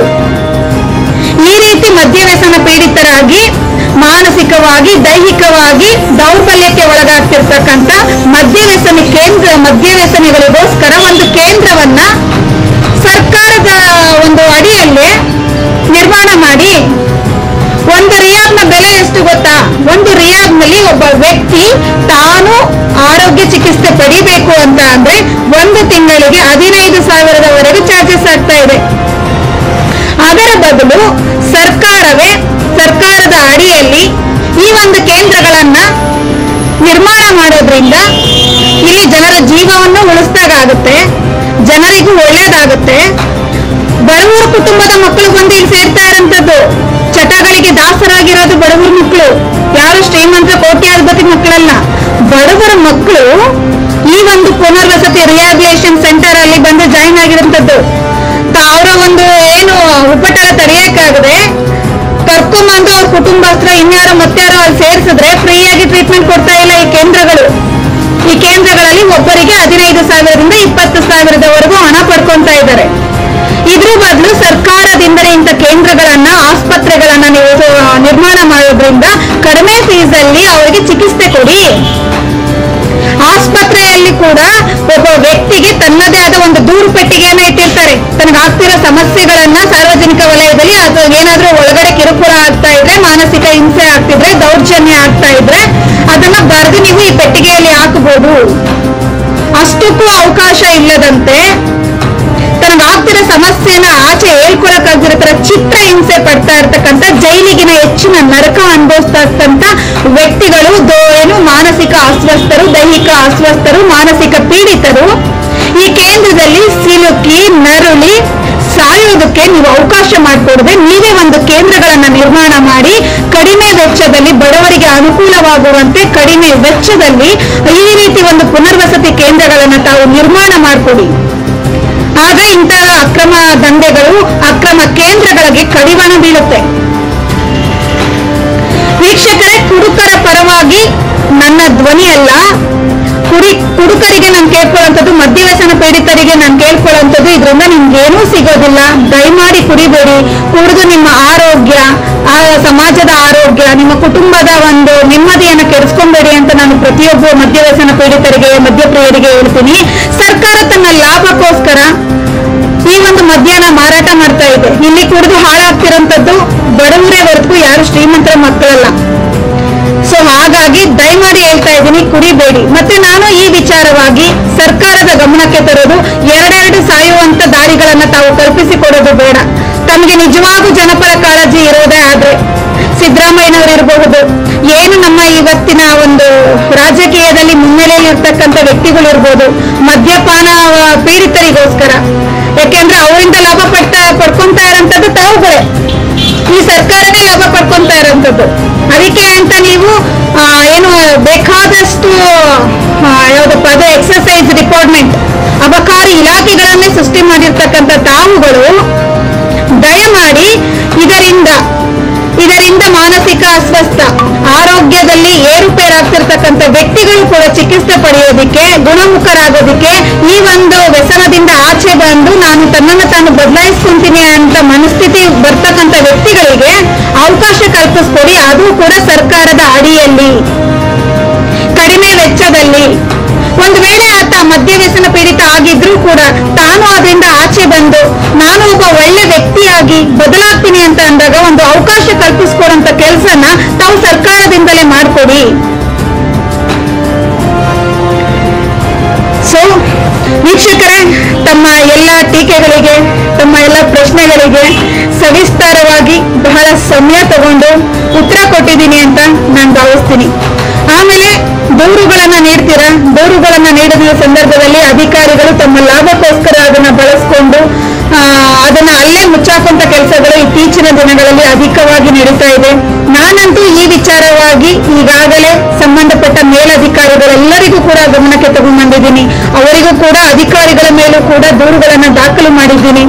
ಈ ರೀತಿ ಮದ್ಯವ್ಯಸನ ಪೀಡಿತರಾಗಿ ಮಾನಸಿಕವಾಗಿ ದೈಹಿಕವಾಗಿ ದೌರ್ಬಲ್ಯಕ್ಕೆ ಒಳಗಾಗ್ತಿರ್ತಕ್ಕಂಥ ಮದ್ಯವ್ಯಸನಿಗಳಿಗೋಸ್ಕರ ಒಂದು ಕೇಂದ್ರವನ್ನ ಸರ್ಕಾರದ ಒಂದು ಅಡಿಯಲ್ಲೇ ನಿರ್ಮಾಣ ಮಾಡಿ. ಒಂದು ರಿಯಾಬ್ನ ಬೆಲೆ ಎಷ್ಟು ಗೊತ್ತಾ? ಒಂದು ರಿಯಾಬ್ನಲ್ಲಿ ಒಬ್ಬ ವ್ಯಕ್ತಿ ತಾನು ಆರೋಗ್ಯ ಚಿಕಿತ್ಸೆ ಪಡಿಬೇಕು ಅಂತ ಅಂದ್ರೆ ಒಂದು ತಿಂಗಳಿಗೆ 15,000ವರೆಗೂ ಚಾರ್ಜಸ್ ಆಗ್ತಾ ಇದೆ. ಅದರ ಬದಲು ಸರ್ಕಾರದ ಅಡಿಯಲ್ಲಿ ಈ ಒಂದು ಕೇಂದ್ರಗಳನ್ನ ನಿರ್ಮಾಣ ಮಾಡೋದ್ರಿಂದ ಇಲ್ಲಿ ಜನರ ಜೀವವನ್ನು ಉಳಿಸ್ದಾಗುತ್ತೆ, ಜನರಿಗೂ ಒಳ್ಳೇದಾಗುತ್ತೆ. ಬಡವರ ಕುಟುಂಬದ ಮಕ್ಕಳು ಬಂದು ಇಲ್ಲಿ ಸೇರ್ತಾ ಇರೋಂಥದ್ದು. ಚಟಗಳಿಗೆ ದಾಸರಾಗಿರೋದು ಬಡವರ ಮಕ್ಕಳು, ಯಾರು ಶ್ರೀಮಂತ ಕೋಟ್ಯಾಧಿಪತಿ ಮಕ್ಕಳಲ್ಲ. ಬಡವರ ಮಕ್ಕಳು ಈ ಒಂದು ಪುನರ್ವಸತಿ ರಿಹ್ಯಾಬಿಲಿಟೇಷನ್ ಸೆಂಟರ್ ಅಲ್ಲಿ ಬಂದು ಜಾಯಿನ್ ಆಗಿರೋಂಥದ್ದು. ಅವರ ಒಂದು ಏನು ಉಪಟಳ ತಡೆಯಕ್ಕಾಗದೆ ಕರ್ಕೊಂಬಂದು ಅವ್ರ ಕುಟುಂಬಸ್ಥರ ಇನ್ಯಾರೋ ಮತ್ತಾರೋ ಅಲ್ಲಿ ಸೇರಿಸಿದ್ರೆ ಫ್ರೀಯಾಗಿ ಟ್ರೀಟ್ಮೆಂಟ್ ಕೊಡ್ತಾ ಇಲ್ಲ ಈ ಕೇಂದ್ರಗಳು. ಈ ಕೇಂದ್ರಗಳಲ್ಲಿ ಒಬ್ಬರಿಗೆ 15,000ರಿಂದ 20,000ವರೆಗೂ ಹಣ ಪಡ್ಕೊಂತಾ ಇದ್ದಾರೆ. ಇದ್ರ ಬದಲು ಸರ್ಕಾರದಿಂದಲೇ ಇಂಥ ಕೇಂದ್ರಗಳನ್ನ, ಆಸ್ಪತ್ರೆಗಳನ್ನ ನೀವು ನಿರ್ಮಾಣ ಮಾಡೋದ್ರಿಂದ ಕಡಿಮೆ ಫೀಸ್ ಅಲ್ಲಿ ಅವರಿಗೆ ಚಿಕಿತ್ಸೆ ಕೊಡಿ. ಆಸ್ಪತ್ರೆಯಲ್ಲಿ ಕೂಡ ಒಬ್ಬ ವ್ಯಕ್ತಿಗೆ ತನ್ನದೇ ಆದ ಒಂದು ದೂರು ಪೆಟ್ಟಿಗೆಯನ್ನ ಇಟ್ಟಿರ್ತಾರೆ. ತನಗಾಗ್ತಿರೋ ಸಮಸ್ಯೆಗಳನ್ನ ಸಾರ್ವಜನಿಕ ವಲಯದಲ್ಲಿ ಅಥವಾ ಏನಾದ್ರೂ ಒಳಗಡೆ ಕಿರುಕುಳ ಆಗ್ತಾ ಇದ್ರೆ, ಮಾನಸಿಕ ಹಿಂಸೆ ಆಗ್ತಿದ್ರೆ, ದೌರ್ಜನ್ಯ ಆಗ್ತಾ ಇದ್ರೆ ಅದನ್ನ ಬರೆದು ನೀವು ಈ ಪೆಟ್ಟಿಗೆಯಲ್ಲಿ ಹಾಕಬಹುದು. ಅಷ್ಟಕ್ಕೂ ಅವಕಾಶ ಇಲ್ಲದಂತೆ ತನಗಾಗ್ತಿರೋ ಸಮಸ್ಯೆನ ಆಚೆ ಹೇಳ್ಕೊಳಕ್ಕಾಗ್ದಿರೋ ತರ ಚಿತ್ರ ಹಿಂಸೆ ಪಡ್ತಾ ಇರ್ತಕ್ಕಂಥ, ಜೈಲಿಗಿನ ಹೆಚ್ಚಿನ ನರಕ ಅನುಭವಿಸ್ತಾ ಇರ್ತಕ್ಕಂಥ ವ್ಯಕ್ತಿಗಳು, ಏನು ಮಾನಸಿಕ ಅಸ್ವಸ್ಥರು, ದೈಹಿಕ ಅಸ್ವಸ್ಥರು, ಮಾನಸಿಕ ಪೀಡಿತರು ಈ ಕೇಂದ್ರದಲ್ಲಿ ಸಿಲುಕಿ ನರುಳಿ ಸಾಯೋದಕ್ಕೆ ನೀವು ಅವಕಾಶ ಮಾಡಿಕೊಡದೆ ನೀವೇ ಒಂದು ಕೇಂದ್ರಗಳನ್ನ ನಿರ್ಮಾಣ ಮಾಡಿ ಕಡಿಮೆ ವೆಚ್ಚದಲ್ಲಿ ಬಡವರಿಗೆ ಅನುಕೂಲವಾಗುವಂತೆ ಕಡಿಮೆ ವೆಚ್ಚದಲ್ಲಿ ಈ ರೀತಿ ಒಂದು ಪುನರ್ವಸತಿ ಕೇಂದ್ರಗಳನ್ನ ತಾವು ನಿರ್ಮಾಣ ಮಾಡಿಕೊಡಿ. ಆಗ ಇಂತಹ ಅಕ್ರಮ ದಂಧೆಗಳು, ಅಕ್ರಮ ಕೇಂದ್ರಗಳಿಗೆ ಕಡಿವಾಣ ಬೀಳುತ್ತೆ. ವೀಕ್ಷಕರೇ, ಕುಡುಕರ ಪರವಾಗಿ ನನ್ನ ಧ್ವನಿ ಅಲ್ಲ. ಕುಡುಕರಿಗೆ ನಾನು ಕೇಳ್ಕೊಳ್ಳುವಂಥದ್ದು, ಮದ್ಯವ್ಯಸನ ಪೀಡಿತರಿಗೆ ನಾನು ಕೇಳ್ಕೊಳ್ಳುವಂಥದ್ದು, ಇದರಿಂದ ನಿಮ್ಗೇನೂ ಸಿಗೋದಿಲ್ಲ. ದಯಮಾಡಿ ಕುಡಿಬೇಡಿ. ಕುಡಿದು ನಿಮ್ಮ ಆರೋಗ್ಯ, ಆ ಸಮಾಜದ ಆರೋಗ್ಯ, ನಿಮ್ಮ ಕುಟುಂಬದ ಒಂದು ನೆಮ್ಮದಿಯನ್ನು ಕೆಡಿಸ್ಕೊಂಬೇಡಿ ಅಂತ ನಾನು ಪ್ರತಿಯೊಬ್ಬ ಮದ್ಯವ್ಯಸನ ಪೀಡಿತರಿಗೆ, ಮದ್ಯಪ್ರಿಯರಿಗೆ ಹೇಳ್ತೀನಿ. ಸರ್ಕಾರ ತನ್ನ ಲಾಭಕ್ಕೋಸ್ಕರ ಈ ಒಂದು ಮದ್ಯನ ಮಾರಾಟ ಮಾಡ್ತಾ ಇದೆ. ಇಲ್ಲಿ ಕುಡಿದು ಹಾಳಾಗ್ತಿರೋಂಥದ್ದು ಬಡವರೇ ಹೊರತು ಯಾರು ಶ್ರೀಮಂತರ ಮಕ್ಕಳಲ್ಲ. ಸೊ ಹಾಗಾಗಿ ದಯಮಾಡಿ ಹೇಳ್ತಾ ಇದ್ದೀನಿ, ಕುಡಿಬೇಡಿ. ಮತ್ತೆ ನಾನು ಈ ವಿಚಾರವಾಗಿ ಸರ್ಕಾರದ ಗಮನಕ್ಕೆ ತರೋದು, 2 ಅವಕಾಶಗಳನ್ನ ತಾವು ಕಲ್ಪಿಸಿಕೊಡೋದು ಬೇಡ. ತಮಗೆ ನಿಜವಾಗೂ ಜನಪರ ಕಾಳಜಿ ಇರೋದೇ ಆದ್ರೆ ಸಿದ್ದರಾಮಯ್ಯನವರು ಇರಬಹುದು, ಏನು ನಮ್ಮ ಇವತ್ತಿನ ಒಂದು ರಾಜಕೀಯದಲ್ಲಿ ಮುನ್ನೆಲೆಯಲ್ಲಿ ಇರ್ತಕ್ಕಂಥ ವ್ಯಕ್ತಿಗಳು ಇರ್ಬೋದು, ಮದ್ಯಪಾನ ಪೀಡಿತರಿಗೋಸ್ಕರ, ಯಾಕೆಂದ್ರೆ ಅವರಿಂದ ಲಾಭ ಪಡ್ಕೊಂತಾ ಇರೋಂಥದ್ದು ತಾವುಗಳೇ, ಈ ಸರ್ಕಾರನೇ ಲಾಭ ಪಡ್ಕೊಂತಾ ಇರೋಂಥದ್ದು. ಅದಕ್ಕೆ ಅಂತ ನೀವು ಏನು ಬೇಕಾದಷ್ಟು ಯಾವ್ದಪ್ಪ ಅದು ಎಕ್ಸರ್ಸೈಸ್ ಡಿಪಾರ್ಟ್ಮೆಂಟ್, ಅಬಕಾರಿ ಇಲಾಖೆಗಳನ್ನೇ ಸೃಷ್ಟಿ ಮಾಡಿರ್ತಕ್ಕಂಥ ತಾವುಗಳು ದಯಮಾಡಿ ಇದರಿಂದ ಮಾನಸಿಕ ಅಸ್ವಸ್ಥ, ಆರೋಗ್ಯದಲ್ಲಿ ಏರುಪೇರಾಗ್ತಿರ್ತಕ್ಕಂಥ ವ್ಯಕ್ತಿಗಳು ಕೂಡ ಚಿಕಿತ್ಸೆ ಪಡೆಯೋದಿಕ್ಕೆ, ಗುಣಮುಖರಾಗೋದಿಕ್ಕೆ, ಈ ಒಂದು ವ್ಯಸನದಿಂದ ಆಚೆ ಬಂದು ನಾನು ತನ್ನನ್ನು ತಾನು ಬದಲಾಯಿಸ್ಕೊಂತೀನಿ ಅಂತ ಮನಸ್ಥಿತಿ ಬರ್ತಕ್ಕಂಥ ವ್ಯಕ್ತಿಗಳಿಗೆ ಅವಕಾಶ ಕಲ್ಪಿಸ್ಕೊಡಿ. ಅದು ಕೂಡ ಸರ್ಕಾರದ ಅಡಿಯಲ್ಲಿ, ಕಡಿಮೆ ವೆಚ್ಚದಲ್ಲಿ. ಒಂದು ವೇಳೆ ಆತ ಮದ್ಯವ್ಯಸನ ಪೀಡಿತ ಆಗಿದ್ರೂ ಕೂಡ ತಾನು ಅದರಿಂದ ಆಚೆ ಬಂದು ನಾನು ಒಬ್ಬ ಒಳ್ಳೆ ವ್ಯಕ್ತಿಯಾಗಿ ಬದಲಾಗ್ತೀನಿ ಅಂತ ಅಂದಾಗ ಒಂದು ಅವಕಾಶ ಕಲ್ಪಿಸ್ಕೊಡುವಂತ ಕೆಲಸನ ತಾವು ಸರ್ಕಾರದಿಂದಲೇ ಮಾಡ್ಕೊಡಿ. ಸೊ ವೀಕ್ಷಕರೇ, ತಮ್ಮ ಎಲ್ಲ ಟೀಕೆಗಳಿಗೆ, ತಮ್ಮ ಎಲ್ಲ ಪ್ರಶ್ನೆಗಳಿಗೆ ಸವಿಸ್ತಾರವಾಗಿ ಬಹಳ ಸಮಯ ತಗೊಂಡು ಉತ್ತರ ಕೊಟ್ಟಿದ್ದೀನಿ ಅಂತ ನಾನು ಭಾವಿಸ್ತೀನಿ. ಆಮೇಲೆ ದೂರುಗಳನ್ನ ನೀಡ್ತೀರಾ, ದೂರುಗಳನ್ನ ನೀಡಿದ ಸಂದರ್ಭದಲ್ಲಿ ಅಧಿಕಾರಿಗಳು ತಮ್ಮ ಲಾಭಕ್ಕೋಸ್ಕರ ಅದನ್ನ ಬಳಸ್ಕೊಂಡು ಅದನ್ನ ಅಲ್ಲೇ ಮುಚ್ಚಾಕುವಂತ ಕೆಲಸಗಳು ಇತ್ತೀಚಿನ ದಿನಗಳಲ್ಲಿ ಅಧಿಕವಾಗಿ ನಡೀತಾ ಇದೆ. ನಾನಂತೂ ಈ ವಿಚಾರವಾಗಿ ಈಗಾಗಲೇ ಸಂಬಂಧಪಟ್ಟ ಮೇಲಧಿಕಾರಿಗಳೆಲ್ಲರಿಗೂ ಕೂಡ ಗಮನಕ್ಕೆ ತಗೊಂಡ್ಬಂದಿದ್ದೀನಿ. ಅವರಿಗೂ ಕೂಡ ಅಧಿಕಾರಿಗಳ ಮೇಲೂ ಕೂಡ ದೂರುಗಳನ್ನ ದಾಖಲು ಮಾಡಿದ್ದೀನಿ.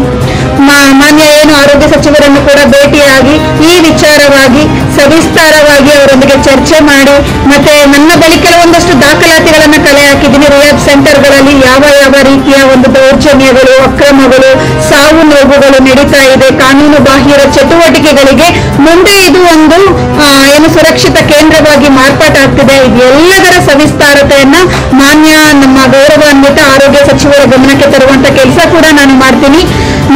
ಮಾನ್ಯ ಏನು ಆರೋಗ್ಯ ಸಚಿವರನ್ನು ಕೂಡ ಭೇಟಿಯಾಗಿ ಈ ವಿಚಾರವಾಗಿ ಸವಿಸ್ತಾರವಾಗಿ ಅವರೊಂದಿಗೆ ಚರ್ಚೆ ಮಾಡಿ, ಮತ್ತೆ ನನ್ನ ಬಳಿ ಕೆಲವೊಂದಷ್ಟು ದಾಖಲಾತಿಗಳನ್ನ ಕಲೆ ಹಾಕಿದ್ದೀನಿ. ರಿಯಾಬ್ ಸೆಂಟರ್ಗಳಲ್ಲಿ ಯಾವ ಯಾವ ರೀತಿಯ ಒಂದು ದೌರ್ಜನ್ಯಗಳು, ಅಕ್ರಮಗಳು, ಸಾವು ನೋವುಗಳು ನಡೀತಾ ಇದೆ, ಕಾನೂನು ಬಾಹಿರ ಚಟುವಟಿಕೆಗಳಿಗೆ ಮುಂದೆ ಇದು ಒಂದು ಏನು ಸುರಕ್ಷಿತ ಕೇಂದ್ರವಾಗಿ ಮಾರ್ಪಾಟಾಗ್ತಿದೆ. ಇದೆಲ್ಲದರ ಸವಿಸ್ತಾರತೆಯನ್ನ ಮಾನ್ಯ ನಮ್ಮ ಗೌರವಾನ್ವಿತ ಆರೋಗ್ಯ ಸಚಿವರ ಗಮನಕ್ಕೆ ತರುವಂತ ಕೆಲಸ ಕೂಡ ನಾನು ಮಾಡ್ತೀನಿ.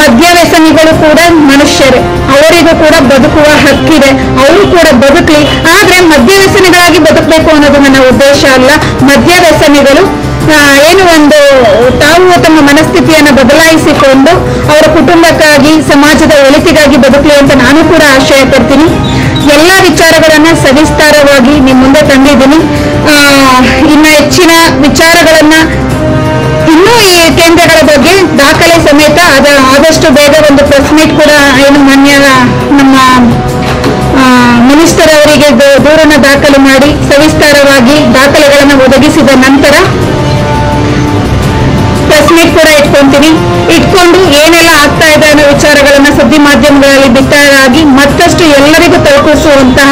ಮದ್ಯವ್ಯಸನಿಗಳು ಕೂಡ ಮನುಷ್ಯರೇ, ಅವರಿಗೂ ಕೂಡ ಬದುಕುವ ಹಕ್ಕಿದೆ, ಅವರು ಕೂಡ ಬದುಕಲಿ. ಆದ್ರೆ ಮದ್ಯವ್ಯಸನಿಗಳಾಗಿ ಬದುಕಬೇಕು ಅನ್ನೋದು ನನ್ನ ಉದ್ದೇಶ ಅಲ್ಲ. ಮದ್ಯವ್ಯಸನಿಗಳು ಏನು ಒಂದು ತಾವು ತಮ್ಮ ಮನಸ್ಥಿತಿಯನ್ನು ಬದಲಾಯಿಸಿಕೊಂಡು ಅವರ ಕುಟುಂಬಕ್ಕಾಗಿ, ಸಮಾಜದ ಒಳಿತಿಗಾಗಿ ಬದುಕಲಿ ಅಂತ ನಾನು ಕೂಡ ಆಶಯ ಪಡ್ತೀನಿ. ಎಲ್ಲ ವಿಚಾರಗಳನ್ನ ಸವಿಸ್ತಾರವಾಗಿ ನಿಮ್ಮ ಮುಂದೆ ತಂದಿದ್ದೀನಿ. ಇನ್ನ ಹೆಚ್ಚಿನ ವಿಚಾರಗಳನ್ನ ಇನ್ನೂ ಈ ಕೇಂದ್ರಗಳ ಬಗ್ಗೆ ದಾಖಲೆ ಸಮೇತ ಆದಷ್ಟು ಬೇಗ ಒಂದು ಪ್ರೆಸ್ ಮೀಟ್ ಕೂಡ ಏನು ಮಾನ್ಯ ನಮ್ಮ ಮಿನಿಸ್ಟರ್ ಅವರಿಗೆ ದೂರನ್ನ ದಾಖಲು ಮಾಡಿ ಸವಿಸ್ತಾರವಾಗಿ ದಾಖಲೆಗಳನ್ನು ಒದಗಿಸಿದ ನಂತರ ಪ್ರೆಸ್ ಮೀಟ್ ಕೂಡ ಇಟ್ಕೊಂಡು ಏನೆಲ್ಲ ಆಗ್ತಾ ಇದೆ ಅನ್ನೋ ವಿಚಾರಗಳನ್ನ ಸುದ್ದಿ ಮಾಧ್ಯಮಗಳಲ್ಲಿ ಬಿತ್ತರಾಗಿ ಮತ್ತಷ್ಟು ಎಲ್ಲರಿಗೂ ತಲುಪಿಸುವಂತಹ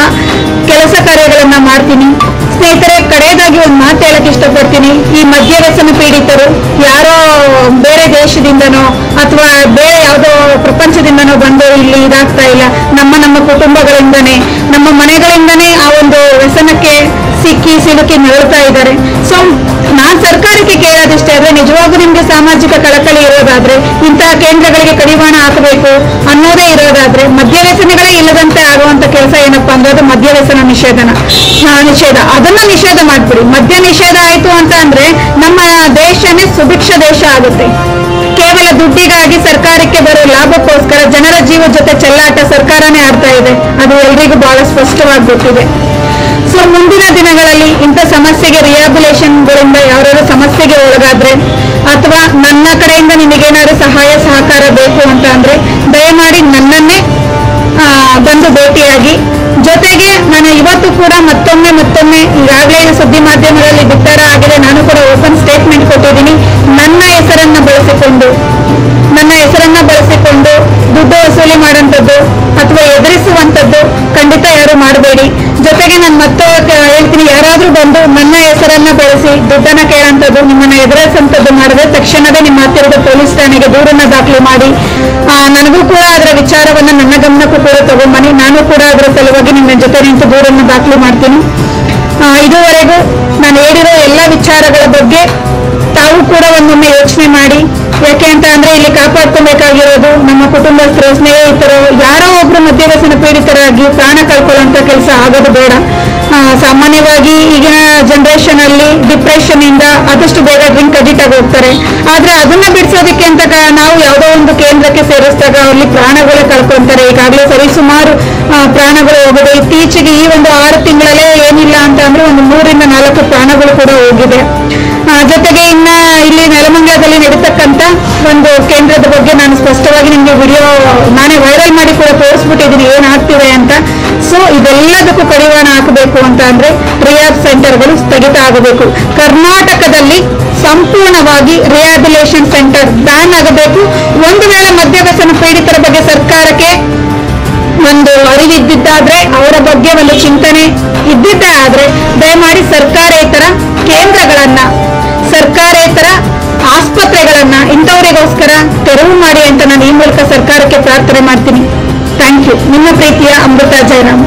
ಕೆಲಸ ಕಾರ್ಯಗಳನ್ನ ಮಾಡ್ತೀನಿ. ಸ್ನೇಹಿತರೆ, ಕಡೆಯದಾಗಿ ಒಂದು ಮಾತು ಹೇಳಕ್ ಇಷ್ಟಪಡ್ತೀನಿ. ಈ ಮದ್ಯವ್ಯಸನ ಪೀಡಿತರು ಯಾರೋ ಬೇರೆ ದೇಶದಿಂದನೋ ಅಥವಾ ಬೇರೆ ಯಾವುದೋ ಪ್ರಪಂಚದಿಂದನೋ ಬಂದು ಇಲ್ಲಿ ಇದಾಗ್ತಾ ಇಲ್ಲ. ನಮ್ಮ ಕುಟುಂಬಗಳಿಂದನೇ, ನಮ್ಮ ಮನೆಗಳಿಂದನೇ ಆ ಒಂದು ವ್ಯಸನಕ್ಕೆ ಸಿಲುಕಿ ನರಳ್ತಾ ಇದ್ದಾರೆ. ಸೊ ನಾನ್ ಸರ್ಕಾರಕ್ಕೆ ಕೇಳೋದಿಷ್ಟೇ ಆದ್ರೆ, ನಿಜವಾಗೂ ನಿಮ್ಗೆ ಸಾಮಾಜಿಕ ಕಳಕಳಿ ಇರೋದಾದ್ರೆ, ಇಂತಹ ಕೇಂದ್ರಗಳಿಗೆ ಕಡಿವಾಣ ಹಾಕಬೇಕು ಅನ್ನೋದೇ ಇರೋದಾದ್ರೆ, ಮದ್ಯವ್ಯಸನಗಳೇ ಇಲ್ಲದಂತೆ ಆಗುವಂತ ಕೆಲಸ ಏನಪ್ಪಾ ಅಂದ್ರೆ ಅದು ಮದ್ಯವ್ಯಸನ ನಿಷೇಧ. ಅದನ್ನ ನಿಷೇಧ ಮಾಡ್ಬಿಡಿ. ಮದ್ಯ ನಿಷೇಧ ಆಯ್ತು ಅಂತ ಅಂದ್ರೆ ನಮ್ಮ ದೇಶನೇ ಸುಭಿಕ್ಷ ದೇಶ ಆಗುತ್ತೆ. ಕೇವಲ ದುಡ್ಡಿಗಾಗಿ ಸರ್ಕಾರಕ್ಕೆ ಬರೋ ಲಾಭಕ್ಕೋಸ್ಕರ ಜನರ ಜೀವದ ಜೊತೆ ಚೆಲ್ಲಾಟ ಸರ್ಕಾರನೇ ಆಡ್ತಾ ಇದೆ. ಅದು ಎಲ್ರಿಗೂ ಬಹಳ ಸ್ಪಷ್ಟವಾಗಿ ಗೊತ್ತಿದೆ. ಸೊ ಮುಂದಿನ ದಿನಗಳಲ್ಲಿ ಇಂಥ ಸಮಸ್ಯೆಗೆ ರಿಹ್ಯಾಬಿಲೇಷನ್ಗಳಿಂದ ಯಾವ್ಯಾವ ಸಮಸ್ಯೆಗೆ ಒಳಗಾದ್ರೆ ಅಥವಾ ನನ್ನ ಕಡೆಯಿಂದ ನಿಮಗೇನಾದ್ರು ಸಹಾಯ ಸಹಕಾರ ಬೇಕು ಅಂತ ಅಂದ್ರೆ ದಯಮಾಡಿ ನನ್ನನ್ನೇ ಬಂದು ಭೇಟಿಯಾಗಿ. ಜೊತೆಗೆ ನಾನು ಇವತ್ತು ಕೂಡ ಮತ್ತೊಮ್ಮೆ ಈಗಾಗಲೇ ಸುದ್ದಿ ಮಾಧ್ಯಮಗಳಲ್ಲಿ ಬಿತ್ತರ ಆಗಿದೆ, ನಾನು ಕೂಡ ಓಪನ್ ಸ್ಟೇಟ್ಮೆಂಟ್ ಕೊಟ್ಟಿದ್ದೀನಿ. ನನ್ನ ಹೆಸರನ್ನ ಬಳಸಿಕೊಂಡು ದುಡ್ಡು ವಸೂಲಿ ಮಾಡುವಂಥದ್ದು ಅಥವಾ ಎದುರಿಸುವಂಥದ್ದು ಖಂಡಿತ ಯಾರು ಮಾಡಬೇಡಿ. ಜೊತೆಗೆ ನಾನು ಮತ್ತೆ ಹೇಳ್ತೀನಿ, ಯಾರಾದ್ರೂ ಬಂದು ನನ್ನ ಹೆಸರನ್ನ ಬಳಸಿ ದುಡ್ಡನ್ನ ಕೇಳಂಥದ್ದು, ನಿಮ್ಮನ್ನ ಎದುರಿಸುವಂಥದ್ದು ಮಾಡಿದ್ರೆ ತಕ್ಷಣವೇ ನಿಮ್ಮ ಹತ್ತಿರದ ಪೊಲೀಸ್ ಠಾಣೆಗೆ ದೂರನ್ನ ದಾಖಲು ಮಾಡಿ. ನನಗೂ ಕೂಡ ಅದರ ವಿಚಾರವನ್ನ ನನ್ನ ಗಮನಕ್ಕೂ ಕೂಡ ತಗೊಂಡ್ಬನ್ನಿ. ನಾನು ಕೂಡ ಅದರ ಸಲುವಾಗಿ ನಿಮ್ಮ ಜೊತೆ ನಿಂತು ದೂರನ್ನ ದಾಖಲು ಮಾಡ್ತೀನಿ. ಇದುವರೆಗೂ ನಾನು ಹೇಳಿರೋ ಎಲ್ಲ ವಿಚಾರಗಳ ಬಗ್ಗೆ ತಾವು ಕೂಡ ಒಂದೊಮ್ಮೆ ಯೋಚನೆ ಮಾಡಿ. ಯಾಕೆ ಅಂತ ಅಂದ್ರೆ ಇಲ್ಲಿ ಕಾಪಾಡ್ಕೊಬೇಕಾಗಿರೋದು ನಮ್ಮ ಕುಟುಂಬಸ್ಥರು, ಸ್ನೇಹಿತರು, ಯಾರೋ ಒಬ್ರು ಮದ್ಯವ್ಯಸನ ಪೀಡಿತರಾಗಿ ಪ್ರಾಣ ಕಳ್ಕೊಳ್ಳುವಂತ ಕೆಲಸ ಆಗೋದು ಬೇಡ. ಸಾಮಾನ್ಯವಾಗಿ ಈಗಿನ ಜನರೇಷನ್ ಅಲ್ಲಿ ಡಿಪ್ರೆಷನ್ ಇಂದ ಆದಷ್ಟು ಬೇಗ ಡ್ರಿಂಕ್ ಅಡಿಕ್ಟ್ ಆಗಿ ಹೋಗ್ತಾರೆ. ಆದ್ರೆ ಅದನ್ನ ಬಿಡಿಸೋದಕ್ಕೆ ಅಂತ ನಾವು ಯಾವುದೋ ಒಂದು ಕೇಂದ್ರಕ್ಕೆ ಸೇರಿಸಿದಾಗ ಅಲ್ಲಿ ಪ್ರಾಣಗಳು ಕಳ್ಕೊಂತಾರೆ. ಈಗಾಗಲೇ ಸರಿಸುಮಾರು ಪ್ರಾಣಗಳು ಹೋಗಿದೆ. ಇತ್ತೀಚೆಗೆ ಈ ಒಂದು 6 ತಿಂಗಳಲ್ಲೇ ಏನಿಲ್ಲ ಅಂತ ಅಂದ್ರೆ ಒಂದು 3 ರಿಂದ 4 ಪ್ರಾಣಗಳು ಕೂಡ ಹೋಗಿದೆ. ಜೊತೆಗೆ ಇನ್ನ ಇಲ್ಲಿ ನೆಲಮಂಗಲದಲ್ಲಿ ನಡೀತಕ್ಕಂತ ಒಂದು ಕೇಂದ್ರದ ಬಗ್ಗೆ ನಾನು ಸ್ಪಷ್ಟವಾಗಿ ನಿಮ್ಗೆ ವಿಡಿಯೋ ನಾನೇ ವೈರಲ್ ಮಾಡಿ ಕೂಡ ತೋರಿಸ್ಬಿಟ್ಟಿದ್ದೀನಿ ಏನಾಗ್ತಿದೆ ಅಂತ. ಸೊ ಇದೆಲ್ಲದಕ್ಕೂ ಕಡಿವಾಣ ಹಾಕಬೇಕು ಅಂತ ಅಂದ್ರೆ ರಿಯಾಬ್ ಸೆಂಟರ್ಗಳು ಸ್ಥಗಿತ ಆಗಬೇಕು. ಕರ್ನಾಟಕದಲ್ಲಿ ಸಂಪೂರ್ಣವಾಗಿ ರಿಹ್ಯಾಬಿಲೇಷನ್ ಸೆಂಟರ್ ಬ್ಯಾನ್ ಆಗಬೇಕು. ಒಂದು ವೇಳೆ ಮದ್ಯವ್ಯಸನ ಪೀಡಿತರ ಬಗ್ಗೆ ಸರ್ಕಾರಕ್ಕೆ ಒಂದು ಅರಿವಿದ್ದಿದ್ದಾದ್ರೆ, ಅವರ ಬಗ್ಗೆ ಒಂದು ಚಿಂತನೆ ಇದ್ದಿದ್ದೇ ಆದ್ರೆ ದಯಮಾಡಿ ಸರ್ಕಾರೇತರ ಕೇಂದ್ರಗಳನ್ನ, ಸರ್ಕಾರೇತರ ಆಸ್ಪತ್ರೆಗಳನ್ನ ಇಂಥವರಿಗೋಸ್ಕರ ತೆರವು ಮಾಡಿ ಅಂತ ನಾನು ಈ ಮೂಲಕ ಸರ್ಕಾರಕ್ಕೆ ಪ್ರಾರ್ಥನೆ ಮಾಡ್ತೀನಿ. Thank you. ನಿಮ್ಮ ಪ್ರೀತಿಯ ಅಮೃತ ಜಯರಾಮ್.